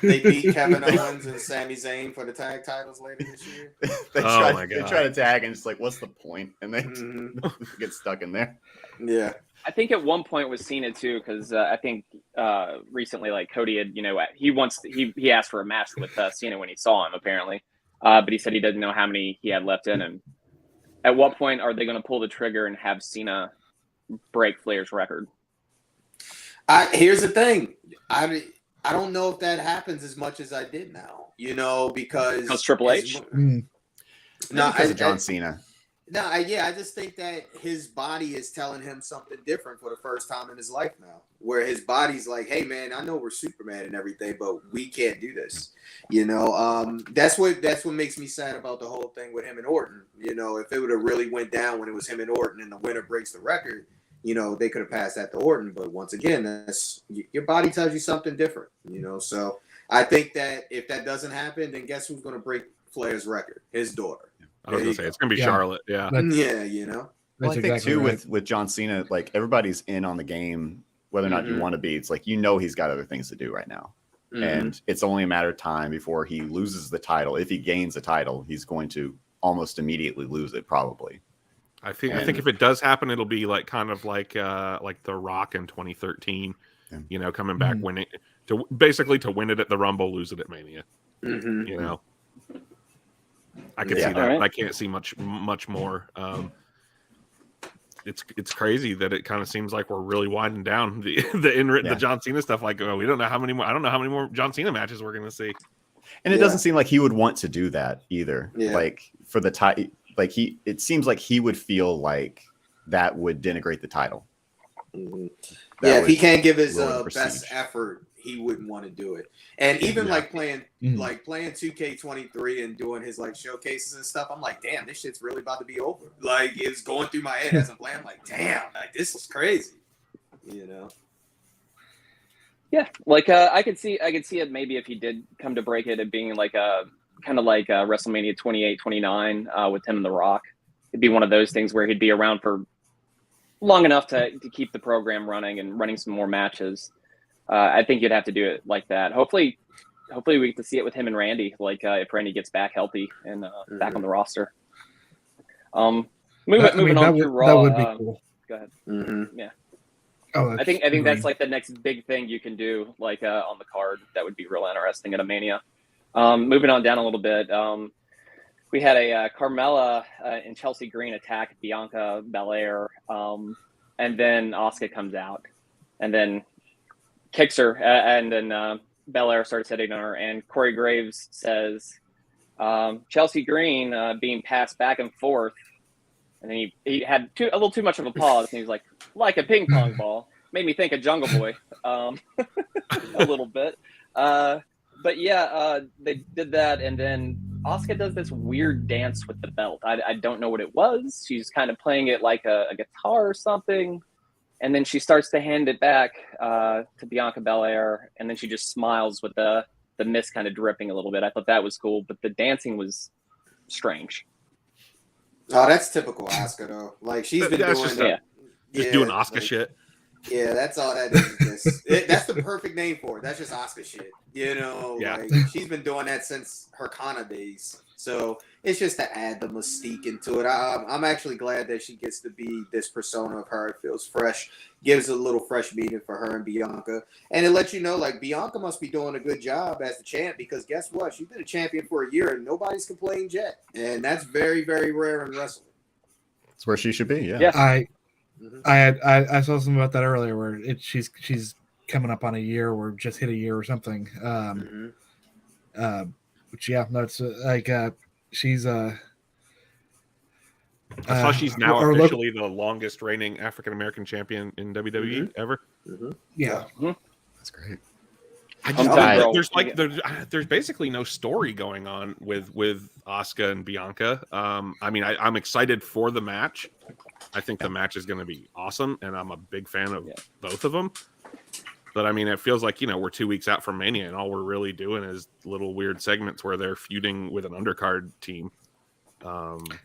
They beat Kevin Owens and Sami Zayn for the tag titles later this year. They try to tag and it's like, what's the point? And they get stuck in there. Yeah. I think at one point was Cena too, because I think recently, like Cody had, he asked for a match with Cena when he saw him apparently, but he said he doesn't know how many he had left in him. At what point are they going to pull the trigger and have Cena break Flair's record? Here's the thing. I don't know if that happens as much as I did now, because Triple H. Because of John Cena. No, I just think that his body is telling him something different for the first time in his life now, where his body's like, hey, man, I know we're Superman and everything, but we can't do this. That's what makes me sad about the whole thing with him and Orton. If it would have really went down when it was him and Orton and the winner breaks the record, they could have passed that to Orton. But once again, that's your body tells you something different, So I think that if that doesn't happen, then guess who's going to break Flair's record? His daughter. I was going to say, it's going to be Charlotte. Yeah. Well, I think too with John Cena, like everybody's in on the game, whether or not you want to be. It's like, he's got other things to do right now. And it's only a matter of time before he loses the title. If he gains the title, he's going to almost immediately lose it, probably. I think if it does happen, it'll be like kind of like The Rock in 2013, coming back winning to win it at the Rumble, lose it at Mania. I can see that. Right. I can't see much more. it's crazy that it kind of seems like we're really winding down the John Cena stuff. Like, we don't know how many more. I don't know how many more John Cena matches we're going to see. And it doesn't seem like he would want to do that either. Yeah. Like for the title, like it seems like he would feel like that would denigrate the title. Mm-hmm. If he can't give his best effort, he wouldn't want to do it. And even like playing 2K23 and doing his like showcases and stuff, I'm like, damn, this shit's really about to be over. Like, it's going through my head as I'm playing. I'm like, damn, like this is crazy. You know? Yeah, like I could see it maybe if he did come to break it being like a kind of like WrestleMania 28, 29 with him and The Rock. It'd be one of those things where he'd be around for long enough to keep the program running and running some more matches. I think you'd have to do it like that. Hopefully we get to see it with him and Randy, like if Randy gets back healthy and back on the roster. Moving on through Raw. That would be cool. Go ahead. Mm-hmm. Yeah. Oh, I think that's like the next big thing you can do, like on the card. That would be real interesting at a Mania. Moving on down a little bit, we had a Carmella and Chelsea Green attack Bianca Belair, and then Asuka comes out and then kicks her, and then Belair starts hitting on her, and Corey Graves says, Chelsea Green being passed back and forth. And then he had a little too much of a pause, and he was like a ping pong ball. Made me think of Jungle Boy a little bit. But yeah, they did that, and then Asuka does this weird dance with the belt. I don't know what it was. She's kind of playing it like a guitar or something, and then she starts to hand it back to Bianca Belair, and then she just smiles with the mist kind of dripping a little bit. I thought that was cool, but the dancing was strange. Oh, that's typical Asuka though. Like she's been doing just doing Asuka shit. Yeah, that's all that is. That's the perfect name for it. That's just Asuka shit. You know, like she's been doing that since her Kana days. So it's just to add the mystique into it. I'm actually glad that she gets to be this persona of her. It feels fresh, gives a little fresh meaning for her and Bianca. And it lets you know, like, Bianca must be doing a good job as the champ because guess what? She's been a champion for a year and nobody's complained yet. And that's very, very rare in wrestling. That's where she should be, yeah. I saw something about that earlier where she's coming up on a year or just hit a year or something. Which it's like she's I saw she's now officially the longest reigning African American champion in WWE ever. Yeah, that's great. There's basically no story going on with Asuka and Bianca. I mean, I'm excited for the match. I think the match is going to be awesome, and I'm a big fan of both of them. But I mean, it feels like, we're 2 weeks out from Mania, and all we're really doing is little weird segments where they're feuding with an undercard team.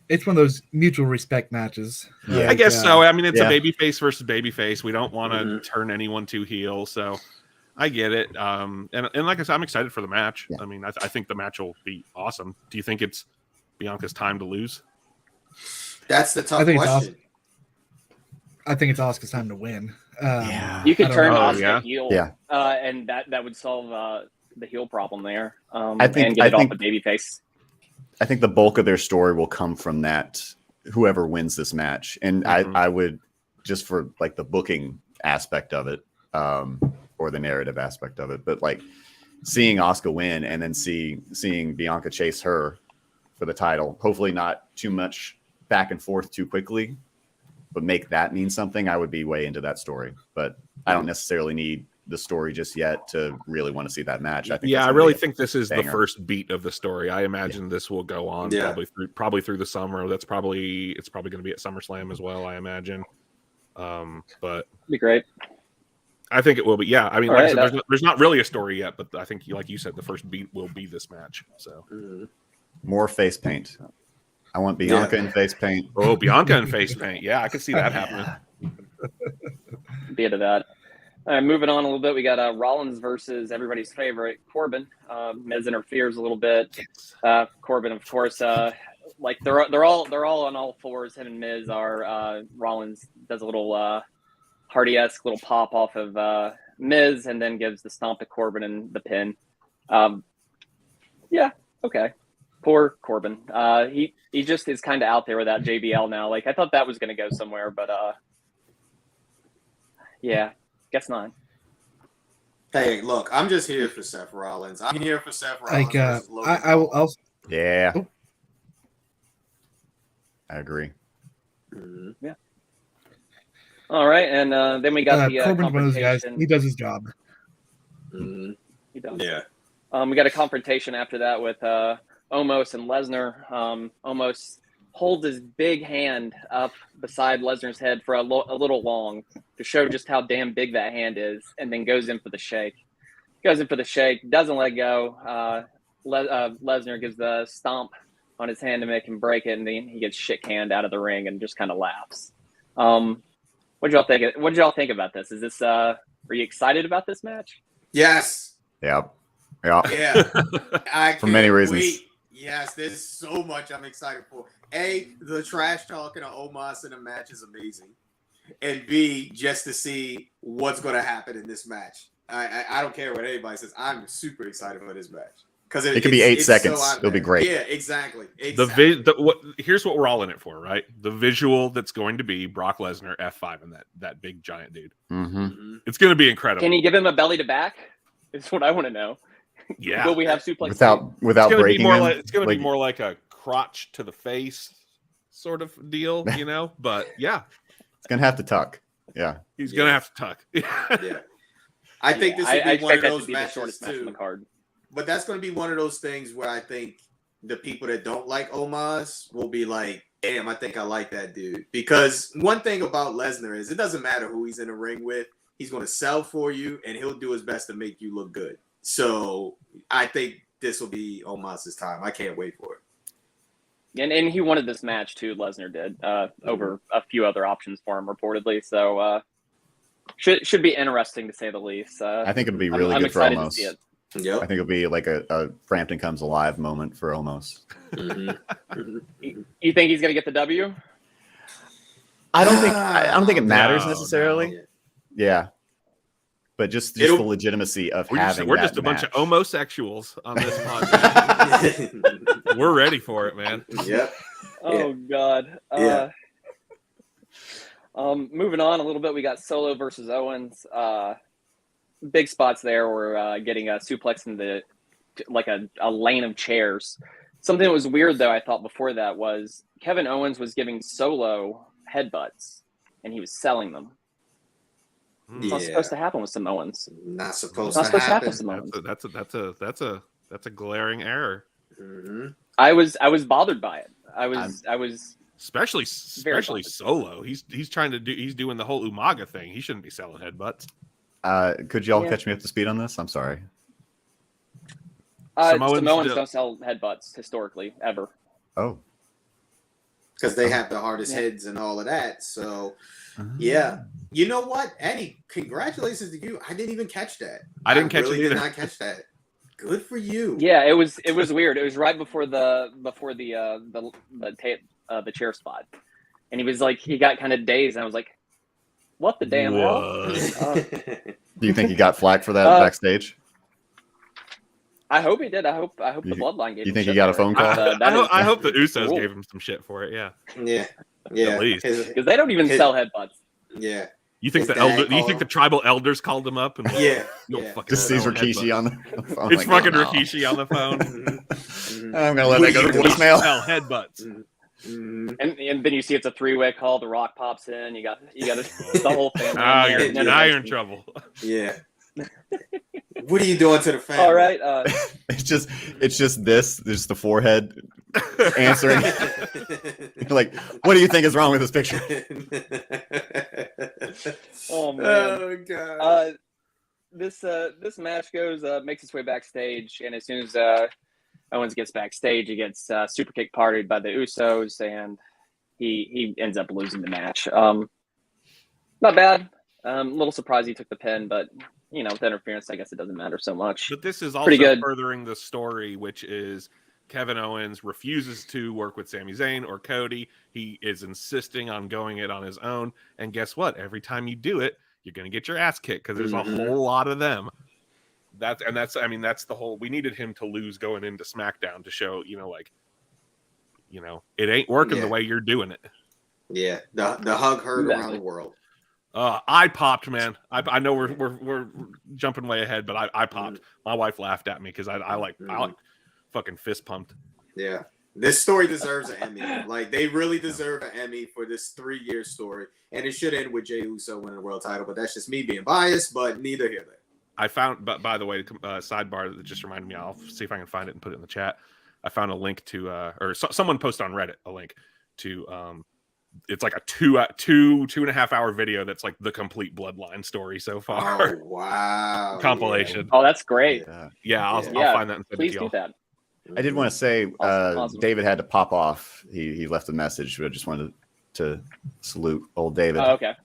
It's one of those mutual respect matches. I guess so. I mean, it's a babyface versus babyface. We don't want to turn anyone too heel, so I get it. And like I said, I'm excited for the match. Yeah. I mean, I think the match will be awesome. Do you think it's Bianca's time to lose? That's the tough question. I think it's Asuka's time to win. You could turn Asuka heel, and that would solve the heel problem there. And get it off the babyface. I think the bulk of their story will come from that. Whoever wins this match, and I would just for like the booking aspect of it, or the narrative aspect of it, but like seeing Asuka win and then seeing Bianca chase her for the title. Hopefully, not too much back and forth too quickly. But make that mean something, I would be way into that story. But I don't necessarily need the story just yet to really want to see that match. I really think this is the first beat of the story. I imagine this will go on probably through the summer. It's probably going to be at SummerSlam as well, I imagine. But be great. I think it will be. Yeah, I mean, like I said, there's not really a story yet, but I think, like you said, the first beat will be this match. So more face paint. I want Bianca in face paint. Oh, Bianca in face paint. Yeah, I could see that happening. Be into that. All right, moving on a little bit. We got Rollins versus everybody's favorite, Corbin. Miz interferes a little bit. Corbin, of course, like they're all on all fours. Him and Miz are. Rollins does a little Hardy-esque little pop off of Miz, and then gives the stomp to Corbin and the pin. Okay. Poor Corbin. he just is kind of out there without JBL now. Like I thought that was going to go somewhere, but yeah, guess not. Hey, look, I'm just here for Seth Rollins. I'm here for Seth Rollins. Like, I'll yeah. I agree. Yeah. All right, and then we got the Corbin's one of those guys. confrontation. He does his job. He does. Yeah. We got a confrontation after that with Omos and Lesnar. Omos holds his big hand up beside Lesnar's head for a little long to show just how damn big that hand is, and then goes in for the shake. Doesn't let go. Lesnar gives the stomp on his hand to make him break it, and then he gets shit canned out of the ring and just kind of laughs. What did y'all think about this? Is this are you excited about this match? Yes. Yeah. I for many reasons. Wait. Yes, there's so much I'm excited for. A, the trash talking of Omos in a match is amazing. And B, just to see what's going to happen in this match. I don't care what anybody says. I'm super excited for this match. Because it could be 8 seconds. It'll be great. Yeah, exactly. Here's what we're all in it for, right? The visual that's going to be Brock Lesnar F5 and that big giant dude. It's going to be incredible. Can you give him a belly to back? Is what I want to know. Yeah. Will we have suplex without breaking him? It's going to be more like a crotch to the face sort of deal, you know? But yeah. It's going to have to tuck. Yeah. He's going to have to tuck. Yeah. I think this would be one of those matches too. On the card. But that's going to be one of those things where I think the people that don't like Omos will be like, damn, I think I like that dude. Because one thing about Lesnar is it doesn't matter who he's in the ring with. He's going to sell for you, and he'll do his best to make you look good. So I think this will be Omos's time. I can't wait for it. And he wanted this match too, Lesnar did, over a few other options for him reportedly. So should be interesting to say the least. I think it'll be really I'm good for excited Omos. to see it. Yep. I think it'll be like a Frampton Comes Alive moment for Omos. You think he's going to get the W? I don't think it matters necessarily. No. Yeah. But just the legitimacy of having we're just a bunch of homosexuals on this podcast. We're ready for it, man. Yep. Oh God. Moving on a little bit, we got Solo versus Owens. Big spots there. We're getting a suplex in a lane of chairs. Something that was weird though, I thought before that was Kevin Owens was giving Solo headbutts and he was selling them. It's not supposed to happen with some Owens. Not supposed to happen with some Owens. That's a glaring error. I was bothered by it. I was especially Solo. He's doing the whole Umaga thing. He shouldn't be selling headbutts. Could y'all catch me up to speed on this? I'm sorry. Samoans don't sell headbutts historically ever. Oh, because they have the hardest heads and all of that. So, yeah. You know what, Eddie? Congratulations to you. I didn't even catch that. I did not catch that. Good for you. Yeah, it was weird. It was right before the chair spot, and he was like, he got kind of dazed, and I was like, "What the damn hell?" Do you think he got flack for that backstage? I hope he did. I hope the Bloodline gave. You think he got a phone call? I hope the Usos gave him some shit for it. Yeah. At least because they don't even sell headbutts. Yeah. You think the tribal elders called him up? And just sees Rikishi on the phone. It's fucking Rikishi on the phone. I'm gonna let that go to voicemail. Sell headbutts. And then you see it's a 3-way call. The Rock pops in. You got the whole family. Now you're in trouble. Yeah. What are you doing to the family? All right. It's just this. There's the forehead answering. Like, what do you think is wrong with this picture? Oh man. Oh god. This match makes its way backstage, and as soon as Owens gets backstage, he gets super kick partied by the Usos, and he ends up losing the match. Not bad. A little surprised he took the pin, but with interference, I guess it doesn't matter so much. But this is also furthering the story, which is Kevin Owens refuses to work with Sami Zayn or Cody. He is insisting on going it on his own. And guess what? Every time you do it, you're going to get your ass kicked because there's a whole lot of them. That's the whole. We needed him to lose going into SmackDown to show, you know, it ain't working the way you're doing it. Yeah, the hug heard around the world. I popped, man. I know we're jumping way ahead, but I popped. My wife laughed at me because I like fucking fist pumped. Yeah, this story deserves an Emmy. Like, they really deserve an Emmy for this 3-year story, and it should end with Jey Uso winning the world title. But that's just me being biased. But neither here nor there. I found, but by the way, sidebar that just reminded me. I'll see if I can find it and put it in the chat. I found a link to, someone posted on Reddit a link to. It's like a 2.5 hour video that's like the complete Bloodline story so far. Oh, wow. Compilation. Yeah. Oh, that's great. I'll find that and send please it to do that. I did want to say Awesome. David had to pop off. He left a message, but I just wanted to salute old David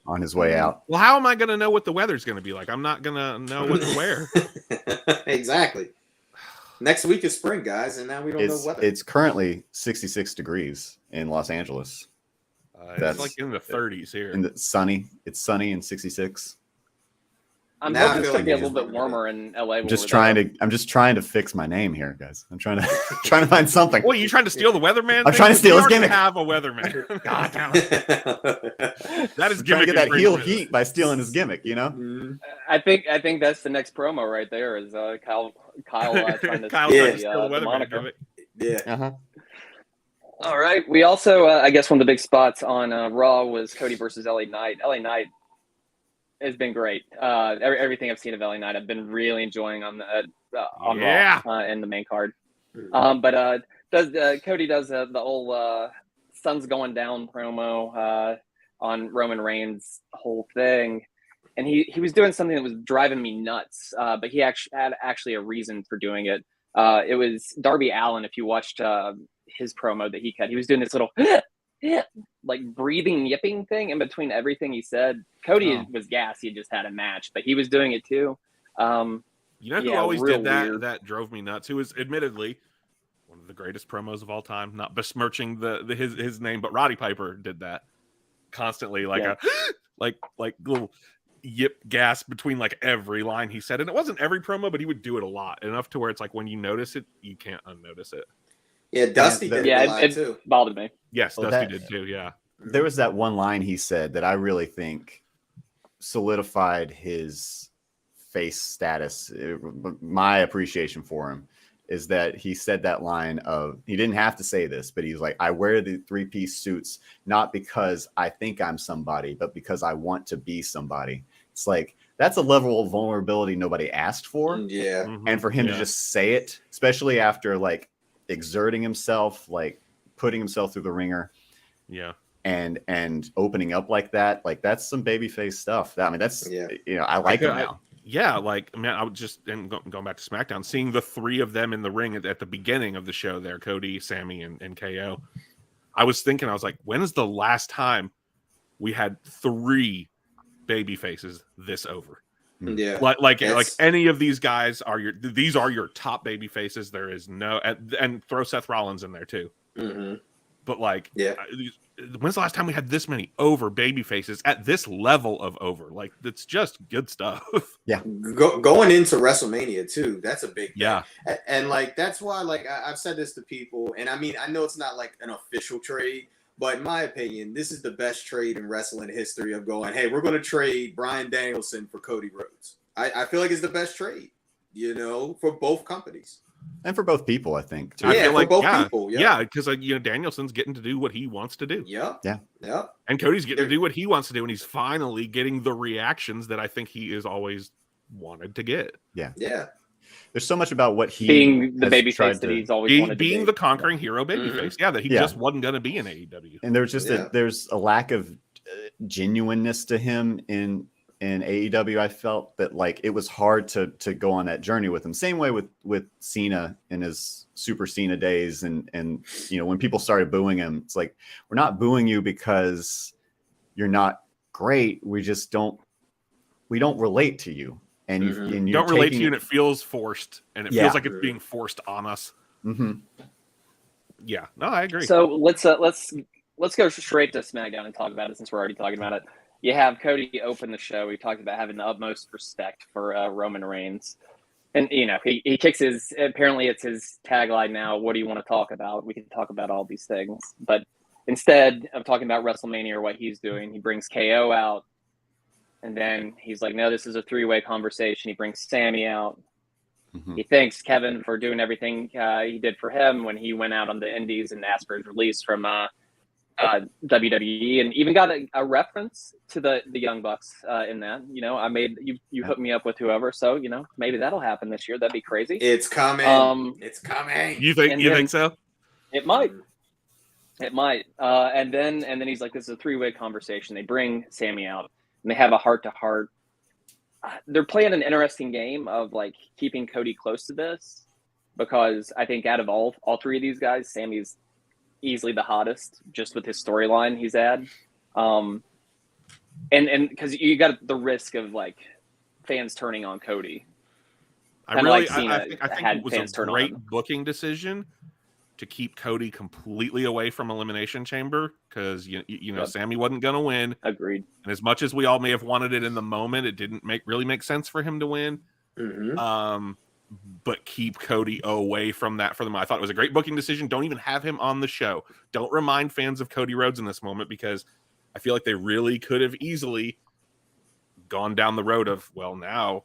on his way out. Well, how am I going to know what the weather's going to be like? I'm not going to know what to wear. Exactly. Next week is spring, guys, and now we don't know weather. It's currently 66 degrees in Los Angeles. It's like in the 30s here. It's sunny and 66. I'm hoping it's gonna be a little bit warmer in LA. I'm just trying to fix my name here, guys. I'm trying to find something. What, you trying to steal the weatherman? I'm trying to steal his gimmick. Have a weatherman. God damn it. That is trying to get that heel heat by stealing his gimmick. You know. I think that's the next promo right there. Is Kyle trying to steal the weatherman gimmick. Yeah. Uh-huh. All right. We also, I guess, one of the big spots on Raw was Cody versus LA Knight. LA Knight has been great. Everything I've seen of LA Knight, I've been really enjoying on Raw in the main card. But Cody does the old sun's going down promo on Roman Reigns' whole thing, and he was doing something that was driving me nuts. But he actually had a reason for doing it. It was Darby Allin. If you watched his promo that he cut, he was doing this little like breathing yipping thing in between everything he said. Cody was gassed. He just had a match, but he was doing it too. You know who always did that? Weird. That drove me nuts. Who was admittedly one of the greatest promos of all time. Not besmirching his name, but Roddy Piper did that constantly, like a like little yip gas between like every line he said, and it wasn't every promo, but he would do it a lot, enough to where it's like when you notice it, you can't unnotice it. Yeah, Dusty did it too. Bothered me. Yes, Dusty did too. Yeah, there was that one line he said that I really think solidified his face status. My appreciation for him is that he said that line of, he didn't have to say this, but he's like, I wear the 3-piece suits not because I think I'm somebody, but because I want to be somebody. It's like, that's a level of vulnerability nobody asked for. Yeah. And for him to just say it, especially after like exerting himself, like putting himself through the ringer. Yeah. And opening up like that, like that's some babyface stuff. I mean, that's, you know, I like him now. Yeah, like, man, I would just, and going back to SmackDown, seeing the three of them in the ring at the beginning of the show there, Cody, Sammy, and KO, I was thinking, I was like, when is the last time we had 3 baby faces this over? Yeah. Like any of these guys these are your top baby faces. There is no, and throw Seth Rollins in there too. Mm-hmm. But like, when's the last time we had this many over baby faces at this level of over? Like, it's just good stuff. Yeah. Going into WrestleMania too, that's a big thing. Yeah. And like, that's why, like, I've said this to people, and I mean, I know it's not like an official trade, but in my opinion, this is the best trade in wrestling history of going, hey, we're going to trade Bryan Danielson for Cody Rhodes. I feel like it's the best trade, you know, for both companies. And for both people, I think. Too. Yeah, for both people. Yeah, because Danielson's getting to do what he wants to do. Yeah. And Cody's getting to do what he wants to do, and he's finally getting the reactions that I think he has always wanted to get. Yeah. There's so much about what he being the babyface that he's always wanted to be. Being the conquering hero babyface. Yeah, that he just wasn't going to be in AEW. And there's just there's a lack of genuineness to him in AEW. I felt that like it was hard to go on that journey with him. Same way with Cena in his Super Cena days, and you know, when people started booing him, it's like, we're not booing you because you're not great. We don't relate to you, and you don't relate to you, and it feels forced, and it feels like it's being forced on us. Mm-hmm. Yeah, no, I agree. So let's go straight to SmackDown and talk about it, since we're already talking about it. You have Cody open the show. We talked about having the utmost respect for Roman Reigns. And, he kicks apparently it's his tagline now. What do you want to talk about? We can talk about all these things. But instead of talking about WrestleMania or what he's doing, he brings KO out. And then he's like, no, this is a 3-way conversation. He brings Sammy out. Mm-hmm. He thanks Kevin for doing everything he did for him when he went out on the Indies and asked for his release from WWE, and even got a reference to the Young Bucks in that. I made you hooked me up with whoever, so maybe that'll happen this year. That'd be crazy. It's coming. It's coming. You think so? It might. And then he's like, this is a 3-way conversation. They bring Sammy out and they have a heart-to-heart. They're playing an interesting game of like keeping Cody close to this, because I think out of all 3 of these guys, Sammy's easily the hottest, just with his storyline he's had. And because you got the risk of like fans turning on Cody. I think it was a great booking decision to keep Cody completely away from Elimination Chamber, because Sammy wasn't going to win. Agreed. And as much as we all may have wanted it in the moment, it didn't really make sense for him to win. Mm-hmm. But keep Cody away from that for them. I thought it was a great booking decision. Don't even have him on the show. Don't remind fans of Cody Rhodes in this moment, because I feel like they really could have easily gone down the road of, well, now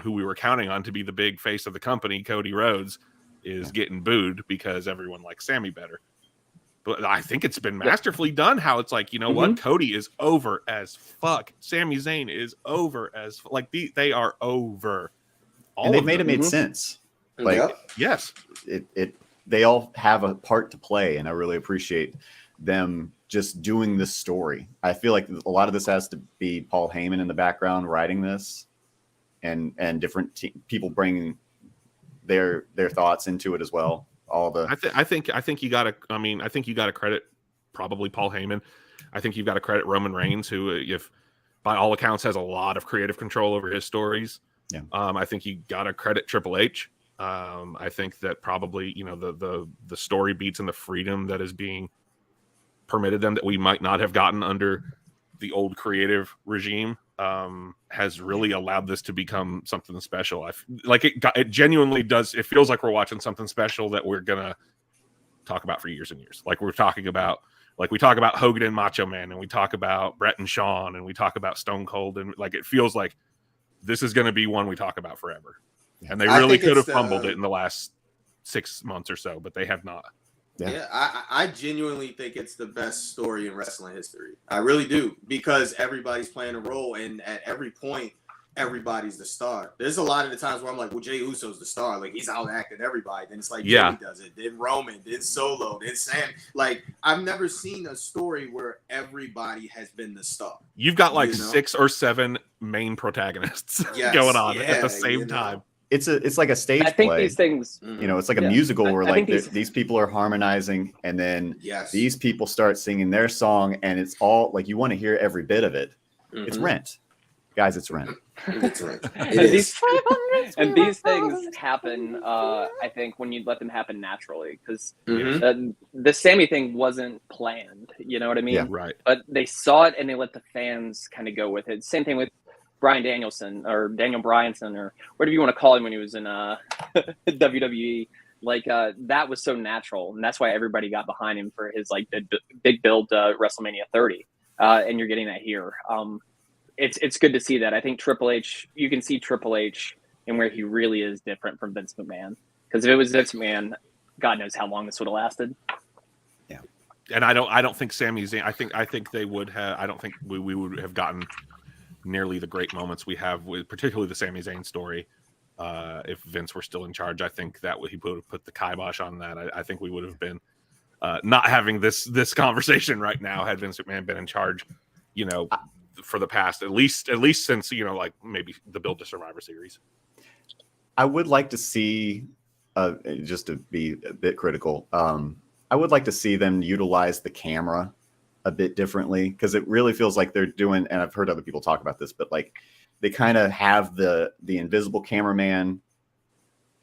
who we were counting on to be the big face of the company, Cody Rhodes, is getting booed because everyone likes Sammy better. But I think it's been masterfully done, how it's like, what? Cody is over as fuck. Sami Zayn is over as like they are over. And they've made it make sense. Like, yes, they all have a part to play, and I really appreciate them just doing this story. I feel like a lot of this has to be Paul Heyman in the background writing this, and different people bringing their thoughts into it as well. I think you got to credit probably Paul Heyman. I think you've got to credit Roman Reigns, who, if by all accounts, has a lot of creative control over his stories. Yeah. I think you got to credit Triple H. I think that probably, the story beats and the freedom that is being permitted them that we might not have gotten under the old creative regime has really allowed this to become something special. It genuinely does. It feels like we're watching something special that we're going to talk about for years and years. Like we talk about Hogan and Macho Man, and we talk about Brett and Shawn, and we talk about Stone Cold, and like, it feels like this is going to be one we talk about forever. And they really could have fumbled it in the last 6 months or so, but they have not. Yeah, I genuinely think it's the best story in wrestling history. I really do, because everybody's playing a role, and at every point, everybody's the star. There's a lot of the times where I'm like, well, Jey Uso's the star. Like, he's out acting everybody. Then it's like, Jimmy does it. Then Roman. Then Solo. Then Sam. Like, I've never seen a story where everybody has been the star. You've got 6 or 7 main protagonists going on at the same time. It's like a stage play. I think these things, it's like a musical where these people are harmonizing, and then these people start singing their song, and it's all like, you want to hear every bit of it. Mm-hmm. It's Rent, guys. It's Rent. It's Rent. And these things happen. I think when you let them happen naturally, because the Sammy thing wasn't planned. You know what I mean? Yeah, right. But they saw it and they let the fans kind of go with it. Same thing with Bryan Danielson, or Daniel Bryanson, or whatever you want to call him, when he was in WWE. Like, that was so natural, and that's why everybody got behind him for his like big build WrestleMania 30. And you're getting that here. It's good to see that. I think Triple H, you can see Triple H and where he really is different from Vince McMahon. Because if it was Vince McMahon, God knows how long this would have lasted. Yeah, and I don't think Sami Zayn. I think they would have. I don't think we would have gotten nearly the great moments we have with particularly the Sami Zayn story. If Vince were still in charge, I think that he would have put the kibosh on that. I think we would have been not having this conversation right now had Vince McMahon been in charge, for the past at least since like maybe the build to Survivor Series. I would like to see, just to be a bit critical, I would like to see them utilize the camera a bit differently, because it really feels like they're doing, and I've heard other people talk about this, but like they kind of have the invisible cameraman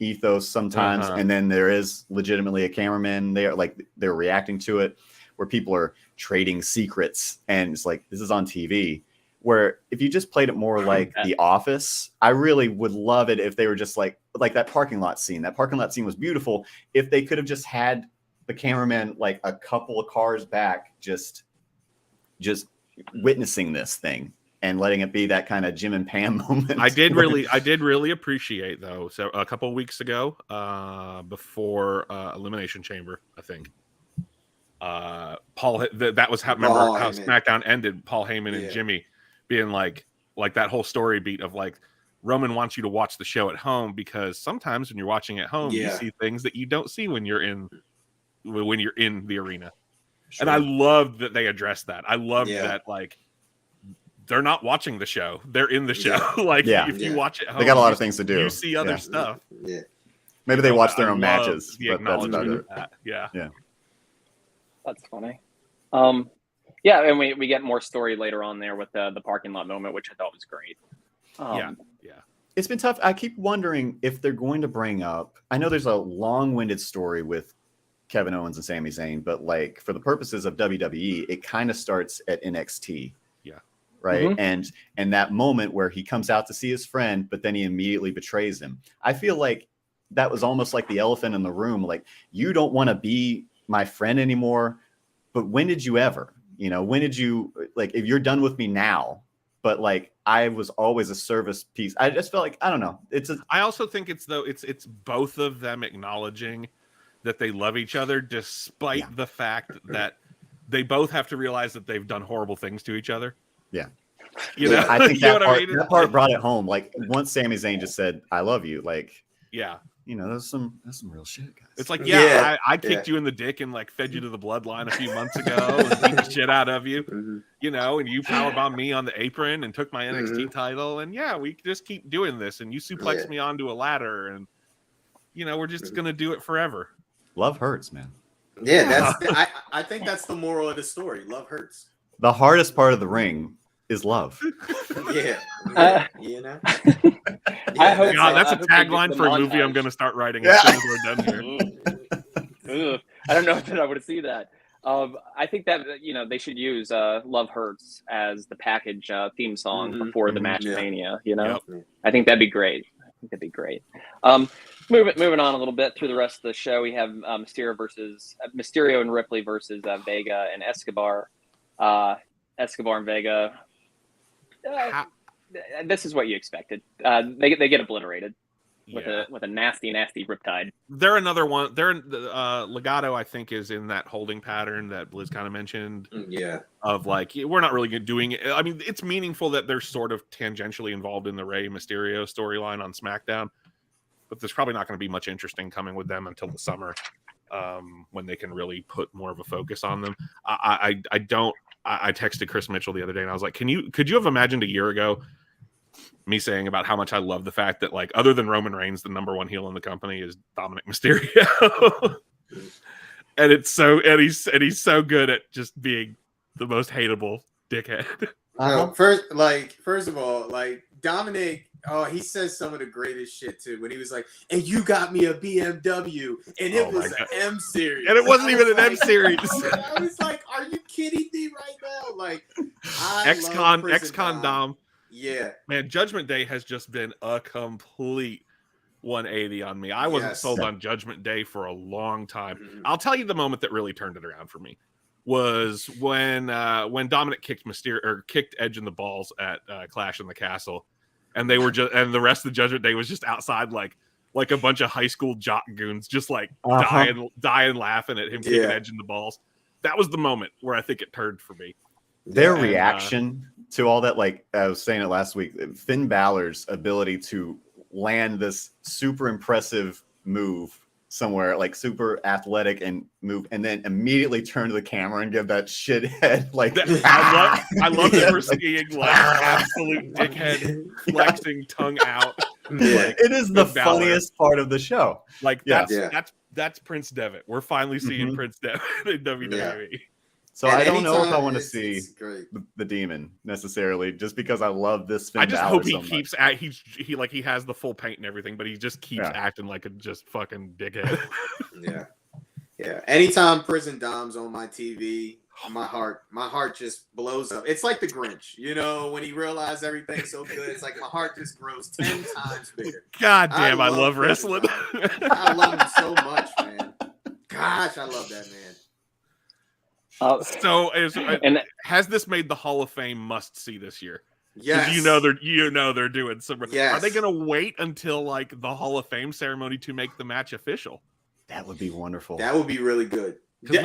ethos sometimes, and then there is legitimately a cameraman there, like they're reacting to it, where people are trading secrets, and it's like, this is on TV, where if you just played it more like The Office, I really would love it if they were just like that parking lot scene. That parking lot scene was beautiful. If they could have just had the cameraman like a couple of cars back, just witnessing this thing and letting it be that kind of Jim and Pam moment. I did really appreciate though. So a couple of weeks ago, before Elimination Chamber, I think. Paul, that was how SmackDown ended. Paul Heyman and Jimmy being like that whole story beat of like Roman wants you to watch the show at home because sometimes when you're watching at home, you see things that you don't see when you're in the arena. Sure. And I loved that they addressed that. I loved that like they're not watching the show; they're in the show. If you watch it, at home, they got a lot of things to do. You see other stuff. Yeah, maybe they watch their own matches, but that's about it. Yeah. That's funny. And we get more story later on there with the parking lot moment, which I thought was great. Yeah. It's been tough. I keep wondering if they're going to bring up. I know there's a long-winded story with Kevin Owens and Sami Zayn, but like for the purposes of WWE, it kind of starts at NXT. Yeah. Right. Mm-hmm. And that moment where he comes out to see his friend, but then he immediately betrays him. I feel like that was almost like the elephant in the room. Like, you don't want to be my friend anymore, but when did you ever? When did you, like, if you're done with me now, but like I was always a service piece. I just felt like, I don't know. I also think it's both of them acknowledging that they love each other, despite the fact that they both have to realize that they've done horrible things to each other. Yeah. I think that part brought it home. Like once Sami Zayn just said, "I love you," like, that's some real shit, guys. It's like, I kicked you in the dick and like fed you to the bloodline a few months ago and beat the shit out of you, and you powerbombed me on the apron and took my NXT title, and we just keep doing this, and you suplexed me onto a ladder, and we're just gonna do it forever. Love hurts, man. Yeah, I think that's the moral of the story. Love hurts. The hardest part of the ring is love. I hope that's a tagline for a movie I'm going to start writing as soon as we're done here. I don't know if I would see that. I think that they should use "Love Hurts" as the package theme song before the match Mania. I think that'd be great. Moving on a little bit through the rest of the show, we have Mysterio and Ripley versus Vega and Escobar. Escobar and Vega. This is what you expected. They get obliterated with a nasty riptide. They're another one. Legato, I think, is in that holding pattern that Blizz kind of mentioned. Of like, we're not really doing it. I mean, it's meaningful that they're sort of tangentially involved in the Rey Mysterio storyline on SmackDown, but there's probably not going to be much interesting coming with them until the summer, when they can really put more of a focus on them. I texted Chris Mitchell the other day and I was like, could you have imagined a year ago me saying about how much I love the fact that, like, other than Roman Reigns, the number one heel in the company is Dominic Mysterio. and he's so good at just being the most hateable dickhead. First of all, like, Dominic, he says some of the greatest shit too. When he was like, "And you got me a BMW, and it was an M series, and it wasn't even an M series." I was like, "Are you kidding me right now?" Like, ex-con Dom. Yeah, man, Judgment Day has just been a complete 180 on me. I wasn't sold on Judgment Day for a long time. I'll tell you the moment that really turned it around for me was when Dominic kicked Edge in the balls at Clash in the Castle. And they were and the rest of the Judgment Day was just outside, like a bunch of high school jock goons, just like dying laughing at him kicking Edge in the balls. That was the moment where I think it turned for me. Their reaction to all that, like I was saying it last week, Finn Balor's ability to land this super impressive move somewhere, like super athletic and move, and then immediately turn to the camera and give that shithead like. I love that we're seeing like absolute dickhead flexing tongue out. Like, it is the funniest part of the show. Like that's Prince Devitt. We're finally seeing Prince Devitt in WWE. So I don't know if I want to see the Demon necessarily, just because I love this. Finn I just Balor hope he so keeps he has the full paint and everything, but he just keeps acting like a just fucking dickhead. Yeah. Anytime Prison Dom's on my TV, my heart just blows up. It's like the Grinch, you know, when he realized everything's so good. It's like my heart just grows 10 times bigger. God damn, I love wrestling. I love him so much, man. Gosh, I love that man. Has this made the Hall of Fame must see this year? Yes. You know they're doing some. Yes. Are they going to wait until like the Hall of Fame ceremony to make the match official? That would be wonderful. That would be really good. Because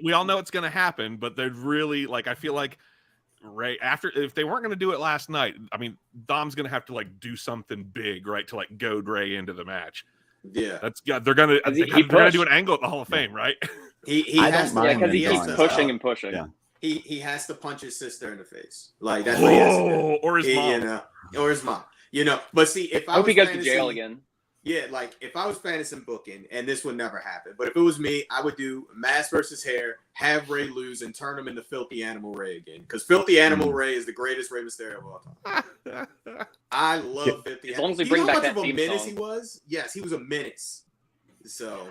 we all know it's going to happen, but they'd really like. I feel like right after, if they weren't going to do it last night, I mean, Dom's going to have to like do something big, right, to like goad Ray into the match. Yeah, they're going to do an angle at the Hall of Fame, right? He has to, because he keeps pushing and pushing. Yeah. He has to punch his sister in the face, like that's what he has to do. Or his mom, you know, or his mom, you know. But see, if I hope he goes to jail again. Yeah, like if I was fantasy booking, and this would never happen, but if it was me, I would do mask versus hair, have Ray lose, and turn him into Filthy Animal Ray again. Because Filthy Animal Ray is the greatest Rey Mysterio of all time. I love Filthy Animal. As long as we bring back that theme menace song. He was? Yes, he was a menace. So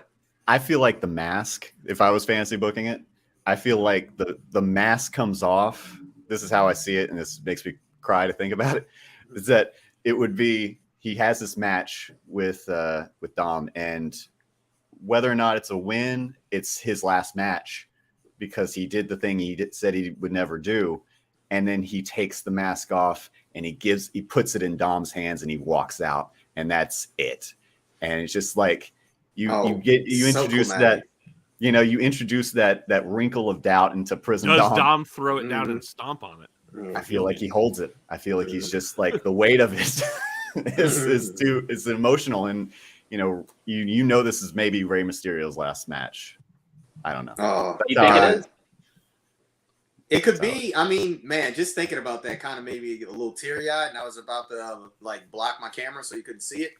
I feel like the mask, if I was fantasy booking it, I feel like the mask comes off. This is how I see it, and this makes me cry to think about it. Is that it would be he has this match with Dom, and whether or not it's a win, it's his last match because he did the thing said he would never do, and then he takes the mask off and he puts it in Dom's hands and he walks out, and that's it. And it's just like you introduce that. You know, you introduce that wrinkle of doubt into prison. Does Dom throw it down and stomp on it? I feel like he holds it. I feel like he's just like the weight of it is emotional, and you know this is maybe Rey Mysterio's last match. I don't know. Oh, you think it is? It could be. I mean, man, just thinking about that kind of made me a little teary-eyed, and I was about to like block my camera so you couldn't see it.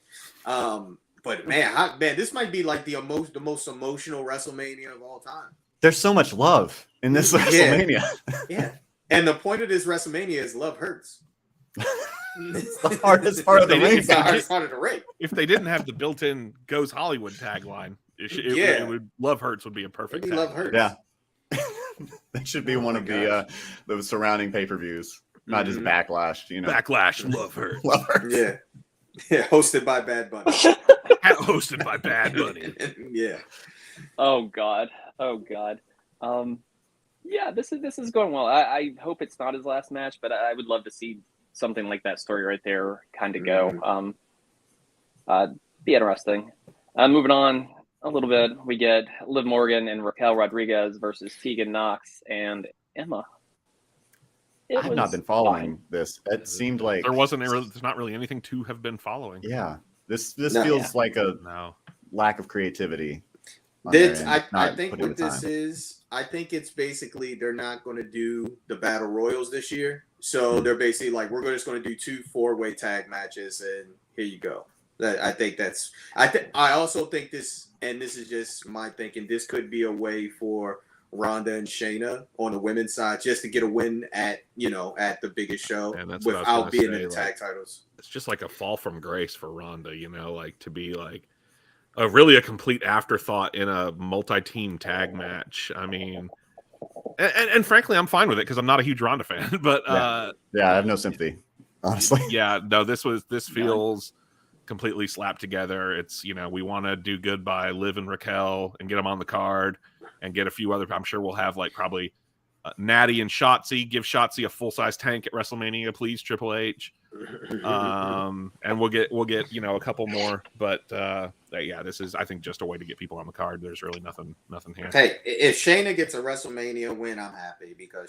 But man, this might be like the most emotional WrestleMania of all time. There's so much love in this WrestleMania. Yeah. And the point of this WrestleMania is love hurts. It's the hardest part of the ring. It's the hardest part of the ring. If they didn't have the built-in "Goes Hollywood" tagline, it would Love Hurts would be a perfect. Maybe Love Hurts. Yeah. That should be one of the surrounding pay-per-views, not just Backlash. You know, Backlash, Love Hurts. Love Hurts. Yeah. Yeah, hosted by Bad Bunny. Hosted by Bad Bunny. Yeah. Oh God. Yeah, this is going well. I hope it's not his last match, but I would love to see something like that story right there kind of go. Be interesting. Moving on a little bit, we get Liv Morgan and Raquel Rodriguez versus Tegan Knox and Emma. I've not been following this. It seemed like there's not really anything to have been following. Yeah, this feels like a lack of creativity. I think what this is, I think it's basically they're not going to do the battle royals this year, so they're basically like we're just going to do 2 4-way tag matches, and here you go. I also think this, and this is just my thinking. This could be a way for Ronda and Shayna on the women's side just to get a win at the biggest show without being in the tag titles. It's just like a fall from grace for Ronda, like to be like a complete afterthought in a multi-team tag match. I mean, and frankly, I'm fine with it because I'm not a huge Ronda fan. But I have no sympathy, honestly. Yeah, no, this feels completely slapped together. It's we want to do good by Liv and Raquel and get them on the card. And get a few other. I'm sure we'll have like probably Natty and Shotzi. Give Shotzi a full size tank at WrestleMania, please, Triple H. And we'll get a couple more. But this is I think just a way to get people on the card. There's really nothing here. Hey, if Shayna gets a WrestleMania win, I'm happy because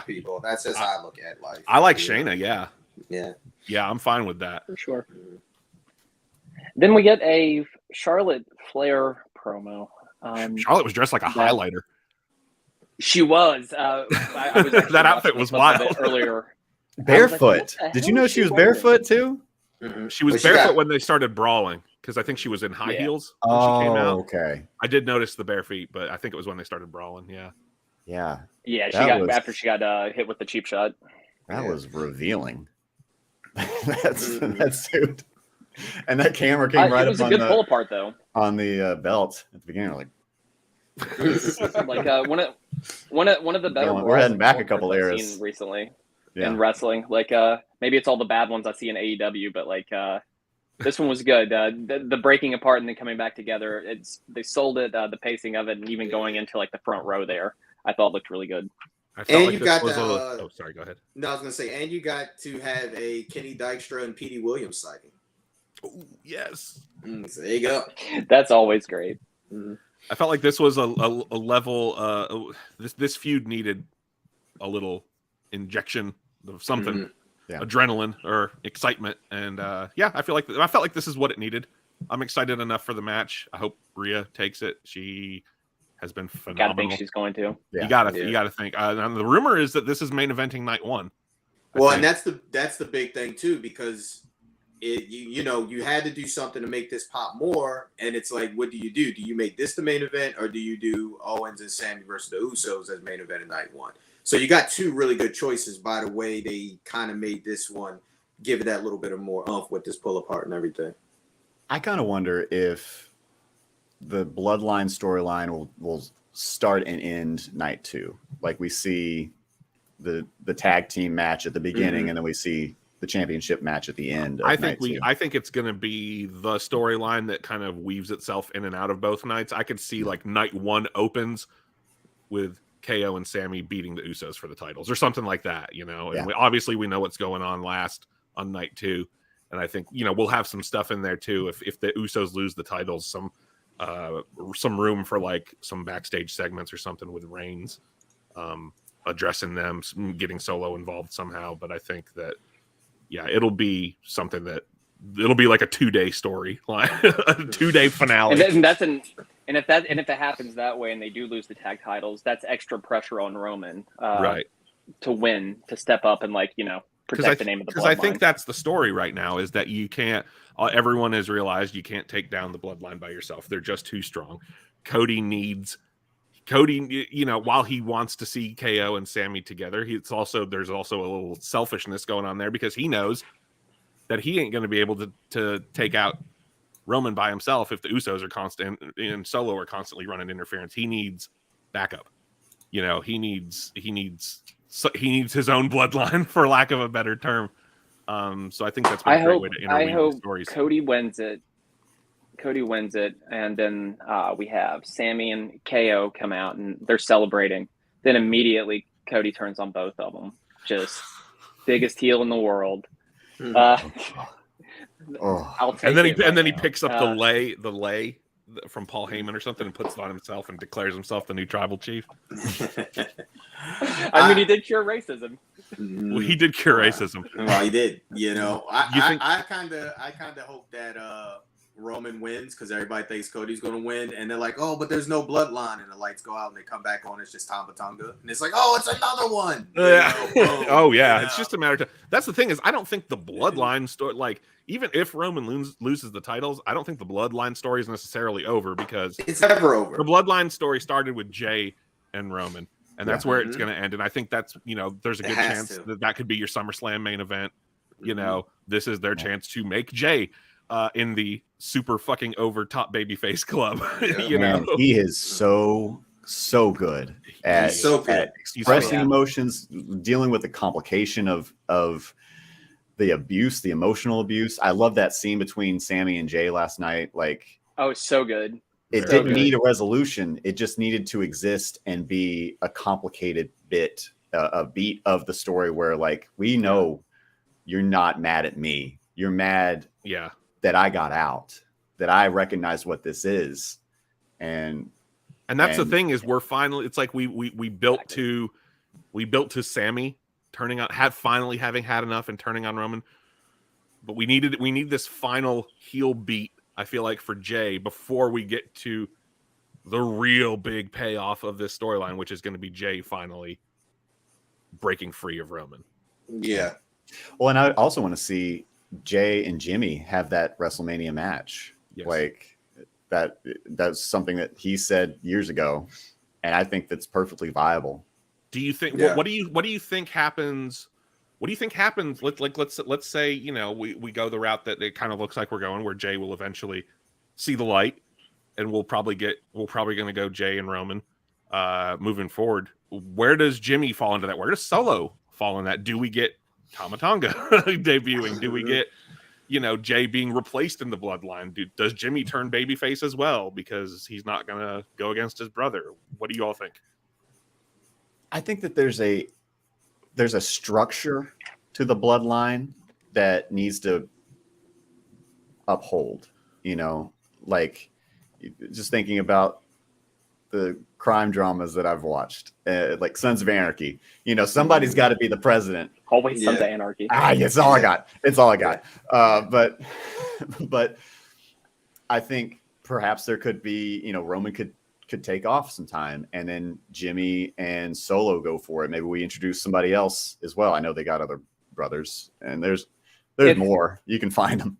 people. That's just how I look at life. I like Shayna. Yeah, I'm fine with that for sure. Then we get a Charlotte Flair promo. Charlotte was dressed like a highlighter. She was. I was that outfit was wild earlier. Barefoot. Like, did you know she was barefoot too? Mm-hmm. She was barefoot when they started brawling because I think she was in high heels when she came out. Okay. I did notice the bare feet, but I think it was when they started brawling. Yeah. After she got hit with the cheap shot. That was revealing. That suit. And that camera came right up on pull apart though. On the belt at the beginning, like Like one of the better. We're heading back a couple eras I've seen recently in wrestling. Like maybe it's all the bad ones I see in AEW, but like this one was good. The breaking apart and then coming back together. They sold it. The pacing of it, and even going into like the front row there, I thought looked really good. I felt like this was oh, sorry, go ahead. No, I was gonna say, and you got to have a Kenny Dykstra and Petey Williams sighting. Oh, yes. So there you go. That's always great. Mm-hmm. I felt like this was a level. This feud needed a little injection of something, adrenaline or excitement, and I felt like this is what it needed. I'm excited enough for the match. I hope Rhea takes it. She has been phenomenal. Gotta think she's going to. You gotta think. And the rumor is that this is main eventing night 1. And that's the big thing too, because you had to do something to make this pop more, and it's like, what do? Do you make this the main event, or do you do Owens and Sammy versus the Usos as main event in night 1? So you got two really good choices. By the way, they kind of made this one give it that little bit of more oomph with this pull apart and everything. I kind of wonder if the Bloodline storyline will start and end night 2. Like we see the tag team match at the beginning, and then we see the championship match at the end. I think it's going to be the storyline that kind of weaves itself in and out of both nights. I could see like night 1 opens with KO and Sammy beating the Usos for the titles or something like that, And obviously we know what's going on last on night 2. And I think, we'll have some stuff in there too. If the Usos lose the titles, some room for like some backstage segments or something with Reigns, addressing them, getting Solo involved somehow. But I think that, it'll be something that it'll be like a 2-day story, like a 2-day finale. And if that happens that way, and they do lose the tag titles, that's extra pressure on Roman, right, to win, to step up and protect the name of the bloodline. Because I think that's the story right now, is that you can't. Everyone has realized you can't take down the bloodline by yourself. They're just too strong. Cody, while he wants to see KO and Sammy together, there's also a little selfishness going on there, because he knows that he ain't going to be able to take out Roman by himself if the Usos are constant and Solo are constantly running interference. He needs backup. He needs his own bloodline, for lack of a better term. So I think that's a great way to interweave the stories. Cody wins it, and then we have Sammy and KO come out and they're celebrating. Then immediately Cody turns on both of them. Just biggest heel in the world. And then he picks up the lay from Paul Heyman or something and puts it on himself and declares himself the new tribal chief. I mean, he did cure racism. Well, he did cure racism. Well, he did. I kind of hope that Roman wins, because everybody thinks Cody's going to win, and they're like, oh, but there's no bloodline, and the lights go out and they come back on. It's just Tama Tonga, and it's like, oh, it's another one. It's just a matter of time. That's the thing, is I don't think the bloodline story, like, even if Roman loses the titles, I don't think the bloodline story is necessarily over, because it's never over. The bloodline story started with Jay and Roman, and that's where it's going to end. And I think that's, there's a good chance that could be your SummerSlam main event. This is their chance to make Jay in the super fucking over top babyface club. He is so good at expressing emotions, dealing with the complication of the abuse, the emotional abuse. I love that scene between Sammy and Jay last night. Like, oh, it's so good. It didn't need a resolution. It just needed to exist and be a complicated bit, a beat of the story where, like, we know you're not mad at me. You're mad that I got out, that I recognize what this is. And that's the thing, is we're finally, it's like we built to Sammy turning on, finally having had enough and turning on Roman. But we need this final heel beat, I feel like, for Jay before we get to the real big payoff of this storyline, which is going to be Jay finally breaking free of Roman. Yeah. Well, and I also want to see Jay and Jimmy have that WrestleMania match. Yes. Like that's something that he said years ago, and I think that's perfectly viable. Do you think? Yeah. What do you think happens? What do you think happens? Let's say we go the route that it kind of looks like we're going, where Jay will eventually see the light and we'll probably going to go Jay and Roman moving forward. Where does Jimmy fall into that? Where does Solo fall in that? Do we get Tama Tonga debuting? Do we get, Jay being replaced in the bloodline? Does Jimmy turn babyface as well because he's not going to go against his brother? What do you all think? I think that there's a structure to the bloodline that needs to uphold, like just thinking about the crime dramas that I've watched, like Sons of Anarchy. Somebody's got to be the president. Always Sons of Anarchy. It's all I got. It's all I got. But I think perhaps there could be, Roman could take off some time, and then Jimmy and Solo go for it. Maybe we introduce somebody else as well. I know they got other brothers, and there's more. You can find them.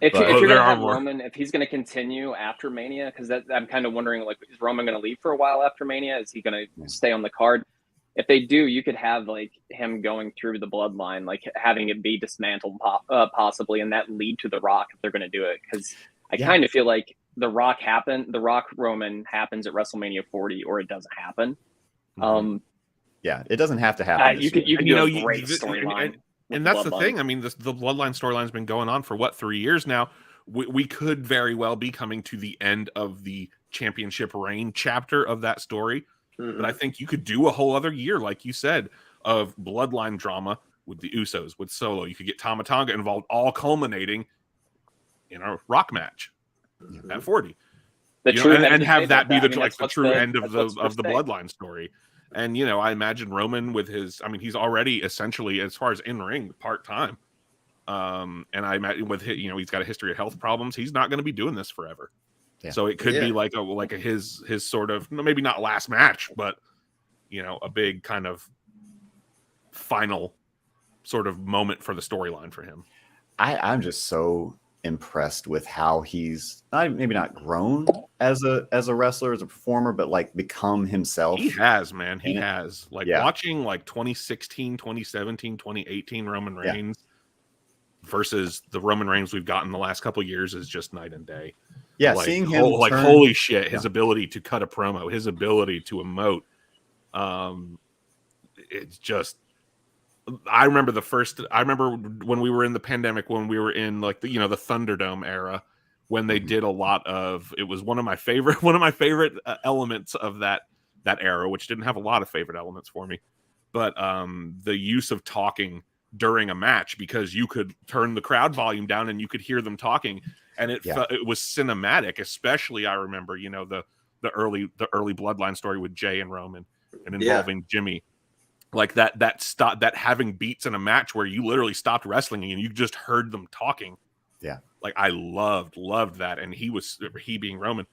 If you're going to have Roman, if he's going to continue after Mania, because I'm kind of wondering, like, is Roman going to leave for a while after Mania? Is he going to stay on the card? If they do, you could have, like, him going through the bloodline, like having it be dismantled possibly, and that lead to The Rock if they're going to do it. Because I kind of feel like The Rock Roman happens at WrestleMania 40, or it doesn't happen. It doesn't have to happen. You could do a great storyline. And that's the thing. I mean, the bloodline storyline's been going on for 3 years now. We could very well be coming to the end of the championship reign chapter of that story. But I think you could do a whole other year, like you said, of bloodline drama with the Usos, with Solo. You could get Tama Tonga involved, all culminating in a Rock match at 40. And have that be the true end of the bloodline story. And, I imagine Roman with he's already essentially, as far as in-ring, part-time. And I imagine with he's got a history of health problems. He's not going to be doing this forever. Yeah. So it could be like his sort of, maybe not last match, but, a big kind of final sort of moment for the storyline for him. I'm just so impressed with how he's maybe not grown as a wrestler, as a performer, but like become himself. He has, man. He has. Watching like 2016, 2017, 2018 Roman Reigns versus the Roman Reigns we've gotten the last couple of years is just night and day. Yeah, seeing him holy shit, his ability to cut a promo, his ability to emote. It's just, I remember when we were in the pandemic, when we were in like the Thunderdome era, when they did a lot of, it was one of my favorite elements of that era, which didn't have a lot of favorite elements for me, but the use of talking during a match, because you could turn the crowd volume down and you could hear them talking, and it was cinematic. Especially, I remember, the early bloodline story with Jay and Roman and involving Jimmy. Like that having beats in a match where you literally stopped wrestling and you just heard them talking. Yeah. Like I loved that. And he being Roman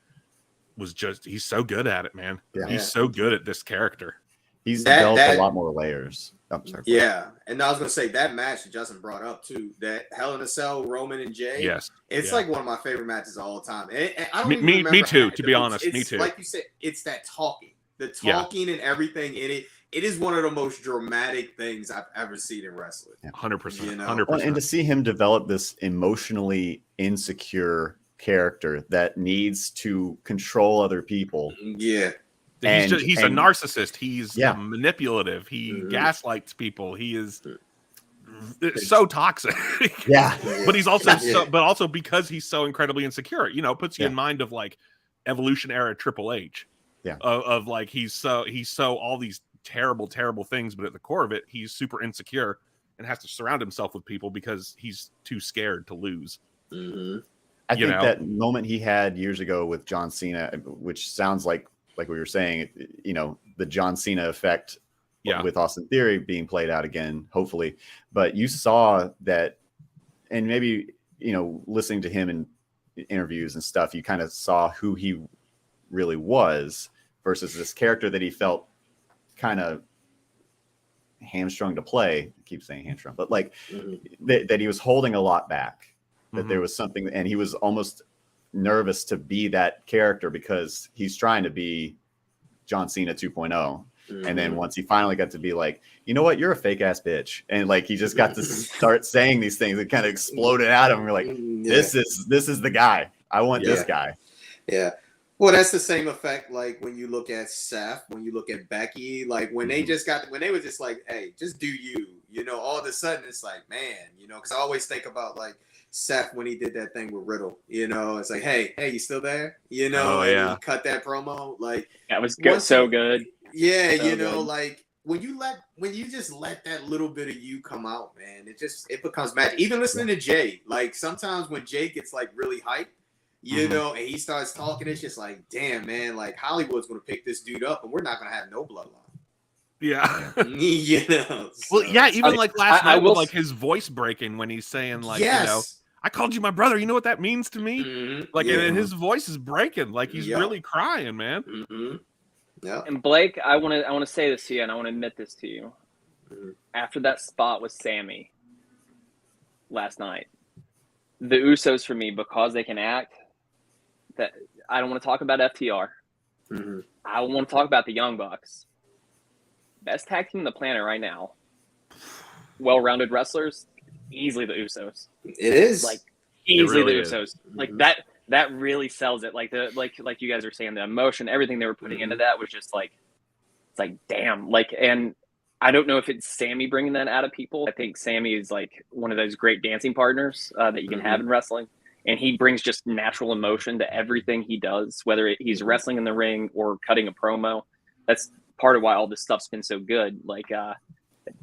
he's so good at it, man. Yeah. He's so good at this character. He's developed a lot more layers. Oh, sorry. Yeah. And I was going to say that match that Justin brought up too, that Hell in a Cell, Roman and Jay. Yes. It's like one of my favorite matches of all time. And I don't me too, to be honest. Me too. Like you said, it's that talking. The talking and everything in it. It is one of the most dramatic things I've ever seen in wrestling. 100%. 100%. And to see him develop this emotionally insecure character that needs to control other people. Yeah. He's a narcissist. He's manipulative. He gaslights people. He is so toxic. Yeah. But he's also but also because he's so incredibly insecure, puts you in mind of like Evolution era Triple H. Yeah. Of like he's so all these terrible things, but at the core of it, he's super insecure and has to surround himself with people because he's too scared to lose. Mm-hmm. I think that moment he had years ago with John Cena, which sounds like we were saying, the John Cena effect with Austin Theory being played out again, hopefully. But you saw that, and maybe, listening to him in interviews and stuff, you kind of saw who he really was versus this character that he felt kind of hamstrung to play. I keep saying hamstrung, but like that he was holding a lot back, that there was something, and he was almost nervous to be that character because he's trying to be John Cena 2.0. And then once he finally got to be like, you know what, you're a fake ass bitch. And like, he just got to start saying these things. It kind of exploded out of him. We're like, this is the guy. I want this guy. Yeah. Well, that's the same effect like when you look at Seth, when you look at Becky, like when they were just like, hey, just do you, all of a sudden it's like, man, because I always think about like Seth when he did that thing with Riddle, it's like, hey, you still there? And he cut that promo. Like that was good, so good. Yeah, so good. Like when you just let that little bit of you come out, man, it becomes magic. Even listening to Jay, like sometimes when Jay gets like really hyped, and he starts talking, it's just like, damn, man, like Hollywood's gonna pick this dude up, and we're not gonna have no bloodline. Yeah. So. Well, yeah, even like last night with like his voice breaking when he's saying like, I called you my brother. You know what that means to me? Mm-hmm. Like, and his voice is breaking, like he's really crying, man. Mm-hmm. Yeah. And Blake, I want to say this to you, and I want to admit this to you. Mm-hmm. After that spot with Sammy last night, the Usos for me, because they can act. That I don't want to talk about FTR. Mm-hmm. I want to talk about the Young Bucks. Best tag team on the planet right now. Well-rounded wrestlers, easily the Usos. It is like easily really the Usos. Is. Like that really sells it. Like like you guys are saying, the emotion, everything they were putting into that was just like, it's like damn. Like, and I don't know if it's Sammy bringing that out of people. I think Sammy is like one of those great dancing partners that you can have in wrestling. And he brings just natural emotion to everything he does, whether he's wrestling in the ring or cutting a promo. That's part of why all this stuff's been so good. Like,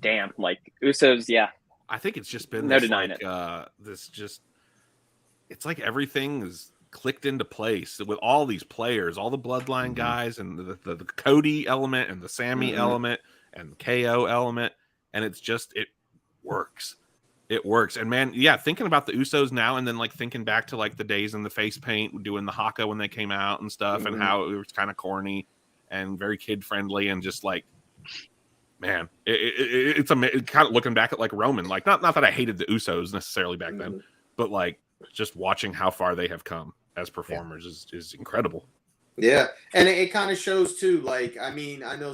damn, like Usos, yeah. I think it's just been no denying it. It's like everything is clicked into place with all these players, all the bloodline guys, and the Cody element and the Sammy element and the KO element, and it works. It works. And man, yeah, thinking about the Usos now and then like thinking back to like the days in the face paint doing the haka when they came out and stuff and how it was kind of corny and very kid friendly and just like, man, it's kind of looking back at like Roman, like not that I hated the Usos necessarily back then, but like just watching how far they have come as performers is incredible. Yeah. And it kind of shows too, like, I mean, I know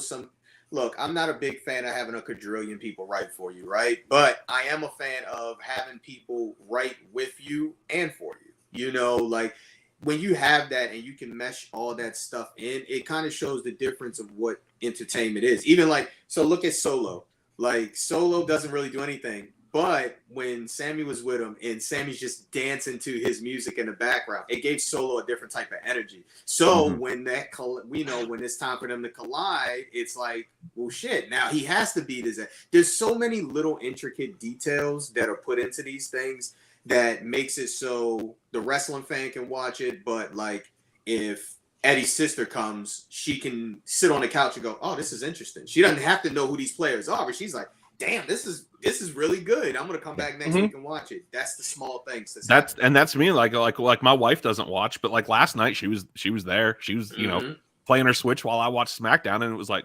look, I'm not a big fan of having a quadrillion people write for you, right? But I am a fan of having people write with you and for you. Like when you have that and you can mesh all that stuff in, it kind of shows the difference of what entertainment is. Even like, so look at Solo. Like Solo doesn't really do anything. But when Sammy was with him and Sammy's just dancing to his music in the background, it gave Solo a different type of energy. So when when it's time for them to collide, it's like, well, shit, now he has to beat his ass. There's so many little intricate details that are put into these things that makes it so the wrestling fan can watch it. But like if Eddie's sister comes, she can sit on the couch and go, oh, this is interesting. She doesn't have to know who these players are, but she's like, damn, this is really good. I'm gonna come back next week and watch it. That's the small things. That's me. Like my wife doesn't watch, but like last night she was there. She was playing her Switch while I watched SmackDown, and it was like,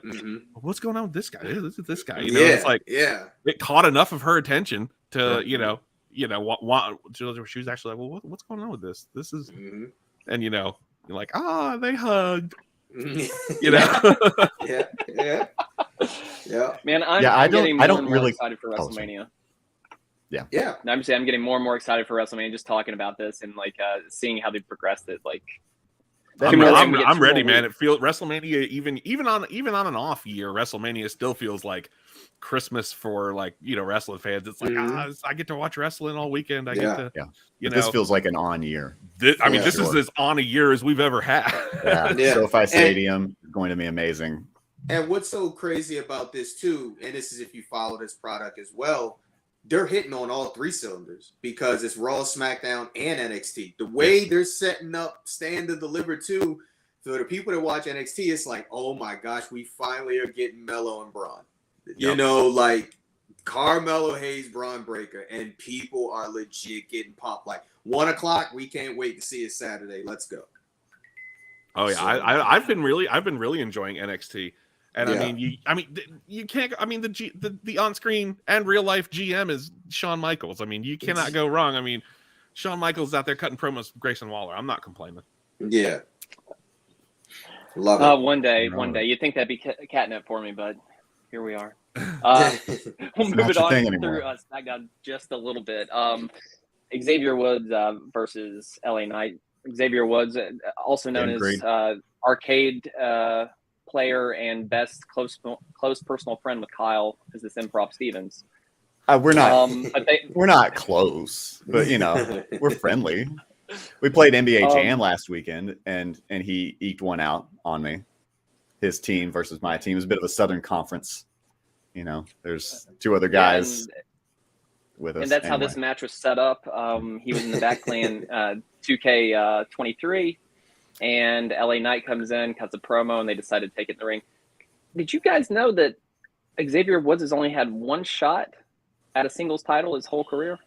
what's going on with this guy? This guy, it's like it caught enough of her attention to she was actually like, well, what's going on with this? This is, and you're like, they hugged. Yeah. Man, I'm getting more and more really excited for WrestleMania. Yeah. I'm getting more and more excited for WrestleMania just talking about this and like seeing how they progressed it. Like, I'm ready, man. It feels WrestleMania even on an off year, WrestleMania still feels like Christmas for like wrestling fans. It's like I get to watch wrestling all weekend. I get to this feels like an on year. This is as on a year as we've ever had. SoFi Stadium is going to be amazing. And what's so crazy about this too, and this is if you follow this product as well, they're hitting on all three cylinders because it's Raw, SmackDown, and NXT. The way they're setting up Stand to Deliver too, for the people that watch NXT, it's like, oh my gosh, we finally are getting Melo and Braun. Like Carmelo Hayes, Braun Breaker, and people are legit getting pumped. Like 1 o'clock, we can't wait to see it Saturday. Let's go. Oh yeah, I've been really enjoying NXT. And you can't. I mean, the on-screen and real-life GM is Shawn Michaels. I mean, you cannot go wrong. I mean, Shawn Michaels out there cutting promos with Grayson Waller. I'm not complaining. Yeah, love it. One day, you'd think that'd be catnip for me, but here we are. We'll move it on through SmackDown just a little bit. Xavier Woods versus LA Knight. Xavier Woods, also known as arcade player and best close personal friend with Kyle, is this Improv Stevens. We're not close, but we're friendly. We played NBA Jam last weekend, and he eked one out on me. His team versus my team. It was a bit of a Southern Conference. There's two other guys with us. And that's how this match was set up. He was in the back playing 2K23, and LA Knight comes in, cuts a promo, and they decided to take it in the ring. Did you guys know that Xavier Woods has only had one shot at a singles title his whole career?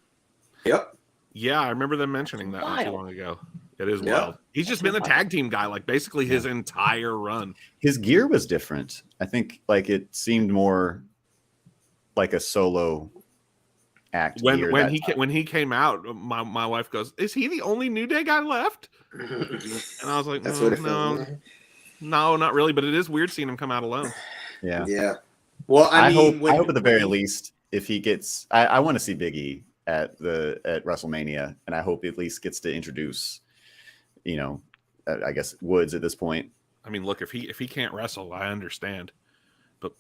Yep. Yeah, I remember them mentioning that not too long ago. It is wild. He's just been the tag team guy, like basically his entire run. His gear was different. I think it seemed more like a solo act. When he came out, my wife goes, "Is he the only New Day guy left?" And I was like, "No, not really." But it is weird seeing him come out alone. Yeah. Yeah. Well, I hope at the very least, if he gets, I want to see Big E at WrestleMania, and I hope he at least gets to introduce, I guess Woods at this point. I mean, look, if he can't wrestle, I understand, but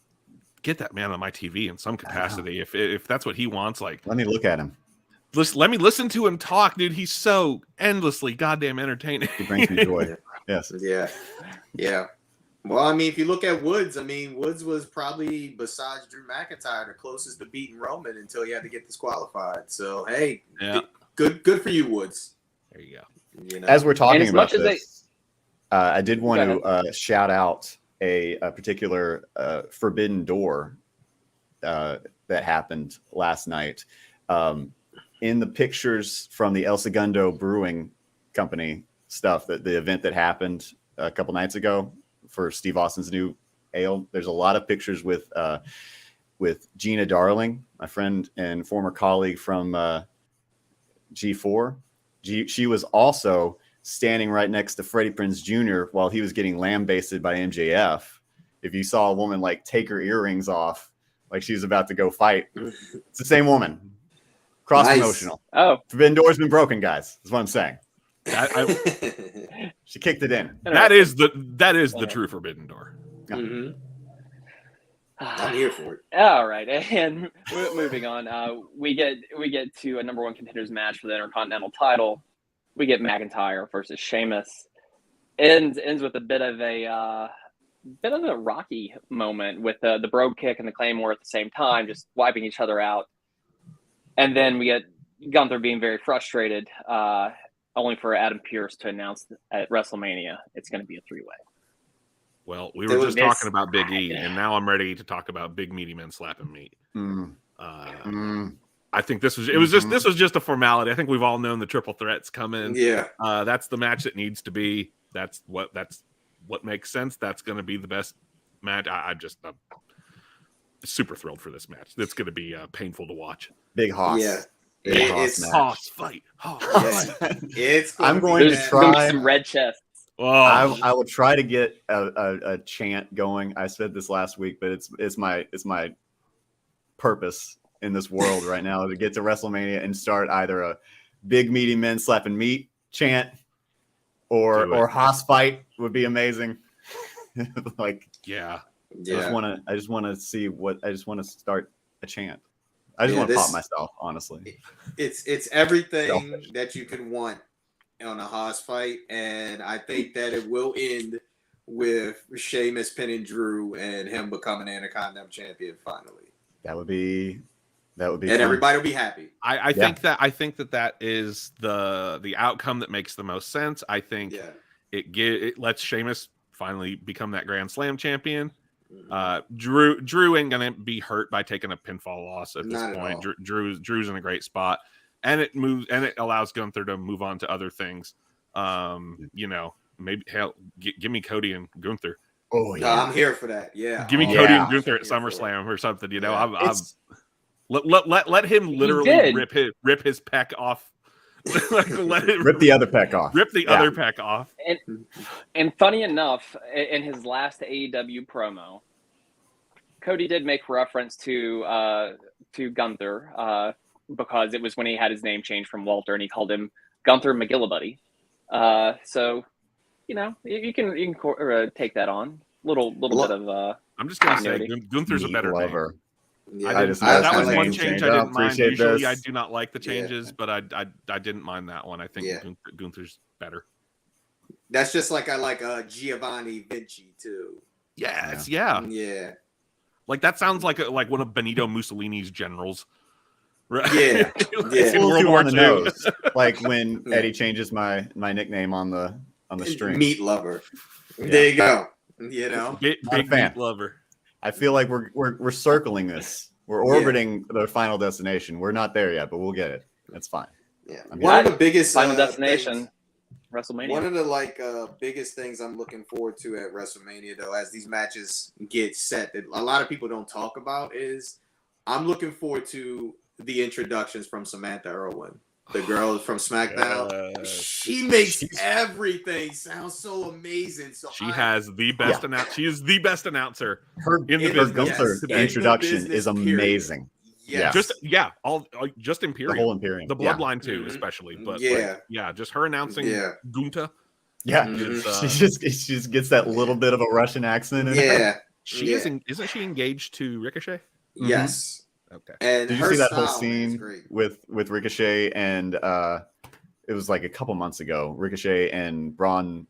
get that man on my TV in some capacity. If that's what he wants, let me look at him. Let me listen to him talk, dude. He's so endlessly goddamn entertaining. He brings me joy. Yes. Yeah. Well, if you look at Woods, Woods was probably, besides Drew McIntyre, the closest to beating Roman until he had to get disqualified. So, hey, good for you, Woods. There you go. As we're talking about this, I did want to shout out a particular forbidden door that happened last night. In the pictures from the El Segundo Brewing Company stuff, the event that happened a couple nights ago for Steve Austin's new ale, there's a lot of pictures with Gina Darling, my friend and former colleague from G4. She was also standing right next to Freddie Prinze Jr. while he was getting lambasted by MJF. If you saw a woman take her earrings off, like she was about to go fight, it's the same woman. Cross promotional. Oh, Forbidden door's been broken, guys. That's what I'm saying. She kicked it in. That is the true forbidden door. Yeah. Mm-hmm. I'm here for it. All right, and moving on, we get to a number one contenders match for the Intercontinental title. We get McIntyre versus Sheamus. Ends with a bit of a Rocky moment with the brogue kick and the Claymore at the same time, just wiping each other out. And then we get Gunther being very frustrated, only for Adam Pearce to announce at WrestleMania it's going to be a three-way. Well, we were just talking about Big E, and now I'm ready to talk about big meaty men slapping meat. I think this was just a formality. I think we've all known the triple threat's coming. Yeah, that's the match that needs to be. That's what makes sense. That's going to be the best match. I'm super thrilled for this match. It's going to be painful to watch. Big Hoss. Yeah. It's Hoss fight. I'm going to try some red chests. Oh. I will try to get a chant going. I said this last week, but it's my purpose in this world right now to get to WrestleMania and start either a big meaty men slapping meat chant or Hoss fight would be amazing. I just want to see I just want to start a chant. I just want to pop myself, honestly. It's everything that you could want on a Haas fight, and I think that it will end with Sheamus pinning Drew and him becoming Intercontinental champion finally. That would be and fun. Everybody will be happy. I think that is the outcome that makes the most sense. I think it lets Sheamus finally become that Grand Slam champion. Drew ain't gonna be hurt by taking a pinfall loss at this point. Drew's in a great spot, and it allows Gunther to move on to other things. Maybe give me Cody and Gunther. Oh yeah, I'm here for that. Yeah, give me Cody and Gunther at SummerSlam or something. Let him literally rip his peck off. Rip the other peck off. Rip the other peck off. And funny enough, in his last AEW promo, Cody did make reference to Gunther because it was when he had his name changed from Walter, and he called him Gunther McGillibuddy. So, you can take that on. Little bit of. I'm just gonna say Gunther's a better lover. Name. Yeah, that was one change I didn't mind. Usually, I do not like the changes, but I didn't mind that one. I think Gunther's better. That's just like I like Giovanni Vinci too. Yeah. Like that sounds like one of Benito Mussolini's generals. Right? Yeah. In World War II. Like when Eddie changes my nickname on the string. Meat lover. There you go. Big meat lover. I feel like we're circling this. We're orbiting the final destination. We're not there yet, but we'll get it. That's fine. Yeah. One of the biggest final destination, WrestleMania. One of the biggest things I'm looking forward to at WrestleMania, though, as these matches get set, that a lot of people don't talk about, is I'm looking forward to the introductions from Samantha Irwin, the girl from SmackDown. She makes everything sound so amazing. So she has the best announcer. She is the best announcer in the business. Her introduction is amazing. Yeah. Just Imperium. The whole Imperium. The Bloodline too, especially. But just her announcing Gunta. Yeah. She just gets that little bit of a Russian accent in her. Isn't she engaged to Ricochet? Yes. Okay. And did you see that whole scene with Ricochet and it was like a couple months ago, Ricochet and Braun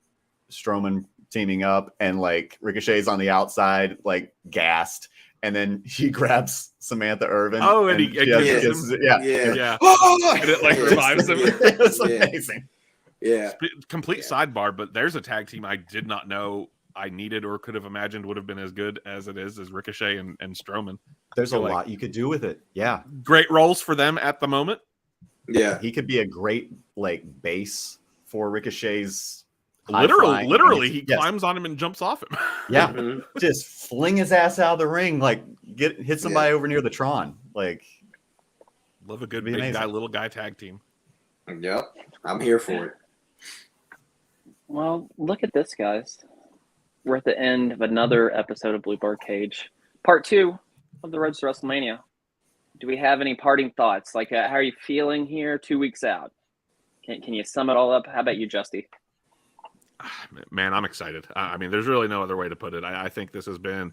Strowman teaming up, and like Ricochet's on the outside, like gassed, and then he grabs Samantha Irvin. Oh, and he kisses it. Yeah. And it like revives him. It's amazing. Yeah. Complete sidebar, but there's a tag team I did not know I needed or could have imagined would have been as good as it is as Ricochet and Strowman. There's a lot you could do with it. Yeah. Great roles for them at the moment. Yeah. He could be a great base for Ricochet's literally he climbs on him and jumps off him. Yeah. Just fling his ass out of the ring, like hit somebody over near the Tron. Like, love a good big guy, little guy tag team. Yep. I'm here for it. Well, look at this, guys. We're at the end of another episode of Blue Birdcage, part 2 of the Rhodes to WrestleMania. Do we have any parting thoughts? Like, how are you feeling here 2 weeks out? Can you sum it all up? How about you, Justy? Man, I'm excited. I mean, there's really no other way to put it. I think this has been.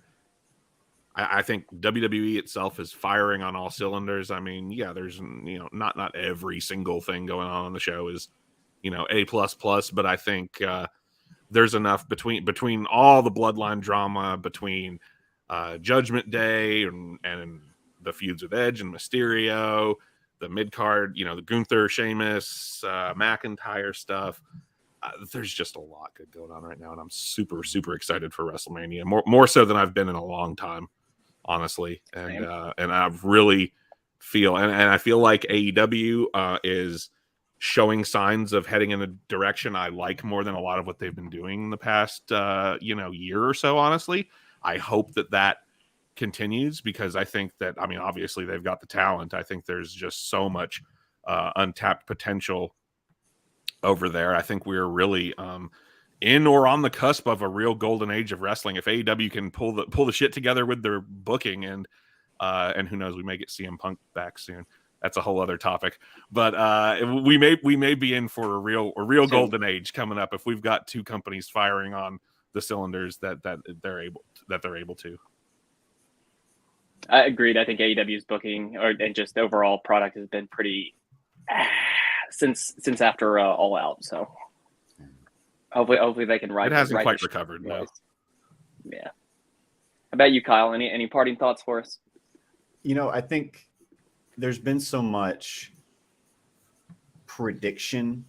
I think WWE itself is firing on all cylinders. I mean, there's not every single thing going on the show is A++, but I think there's enough between all the bloodline drama, between Judgment Day and the feuds with Edge and Mysterio, the mid card, the Gunther, Sheamus, McIntyre stuff. There's just a lot good going on right now, and I'm super, super excited for WrestleMania, more so than I've been in a long time, honestly. And I really feel, and I feel like AEW is showing signs of heading in a direction I like more than a lot of what they've been doing in the past, year or so. Honestly, I hope that continues, because I think that, obviously they've got the talent. I think there's just so much untapped potential over there. I think we're really in or on the cusp of a real golden age of wrestling. If AEW can pull the shit together with their booking, and who knows, we may get CM Punk back soon. That's a whole other topic, but we may be in for a real golden age coming up if we've got two companies firing on the cylinders that they're able to. I agreed. I think AEW's booking and just overall product has been pretty since after All Out. So hopefully they can ride. It hasn't quite recovered. No. Yeah. How about you, Kyle? Any parting thoughts for us? I think there's been so much prediction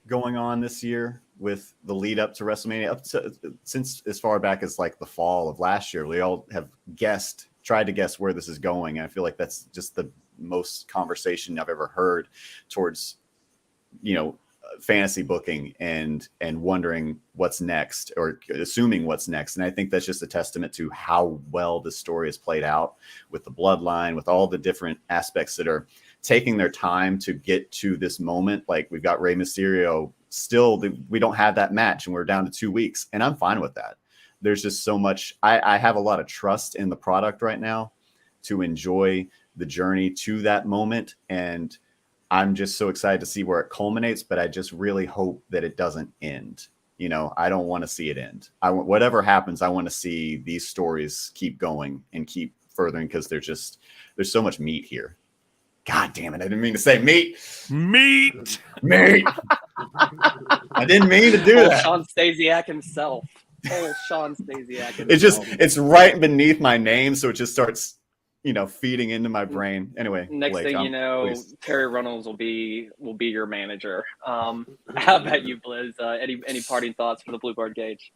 going on this year with the lead up to WrestleMania, since as far back as like the fall of last year. We all have tried to guess where this is going. And I feel like that's just the most conversation I've ever heard towards, fantasy booking and wondering what's next, or assuming what's next. And I think that's just a testament to how well this story is played out with the bloodline, with all the different aspects that are taking their time to get to this moment. Like, we've got Rey Mysterio still, we don't have that match and we're down to 2 weeks, and I'm fine with that. There's just so much. I have a lot of trust in the product right now to enjoy the journey to that moment. And I'm just so excited to see where it culminates, but I just really hope that it doesn't end. You know, I don't want to see it end. Whatever happens, I want to see these stories keep going and keep furthering, because there's so much meat here. God damn it. I didn't mean to say meat. Meat. I didn't mean to do that. Sean Stasiak himself. Sean Stasiak himself. It's right beneath my name, so it just starts, feeding into my brain. Anyway, next Blake, thing you know, please. Terry Reynolds will be your manager. How about you, Blizz? Any parting thoughts for the Blue Bard Cage?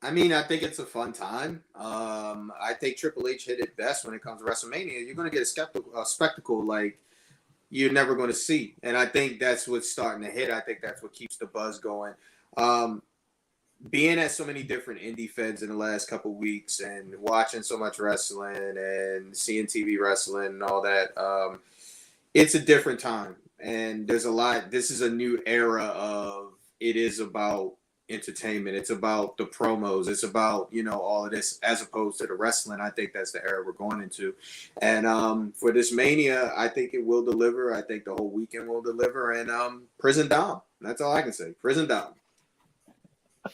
I mean, I think it's a fun time. I think Triple H hit it best when it comes to WrestleMania. You're going to get a spectacle like you're never going to see. And I think that's what's starting to hit. I think that's what keeps the buzz going. Being at so many different indie feds in the last couple of weeks and watching so much wrestling and seeing TV wrestling and all that, it's a different time. And there's a lot. This is a new era of it is about entertainment. It's about the promos. It's about, all of this as opposed to the wrestling. I think that's the era we're going into. And for this Mania, I think it will deliver. I think the whole weekend will deliver. And Prison Dom. That's all I can say. Prison Dom.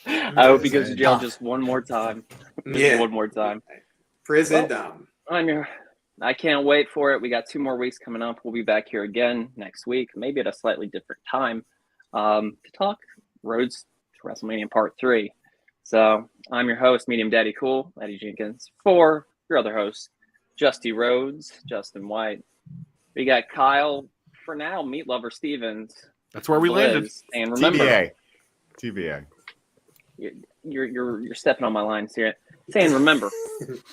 I hope he goes to jail just one more time. One more time. Prison Dom. I can't wait for it. We got 2 more weeks coming up. We'll be back here again next week, maybe at a slightly different time, to talk Rhodes to WrestleMania Part 3. So I'm your host, Medium Daddy Cool, Eddie Jenkins, for your other host, Justy Rhodes, Justin White. We got Kyle, for now, Meat Lover Stevens. That's where we landed. And remember, TBA. You're stepping on my lines here. Saying, remember,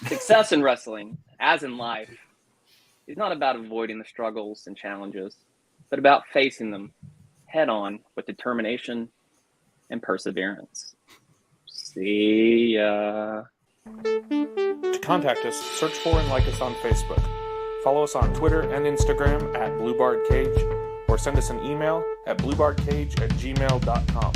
success in wrestling, as in life, is not about avoiding the struggles and challenges, but about facing them head on with determination and perseverance. See ya. To contact us, search for and like us on Facebook. Follow us on Twitter and Instagram at BlueBardCage, or send us an email at bluebardcage@gmail.com.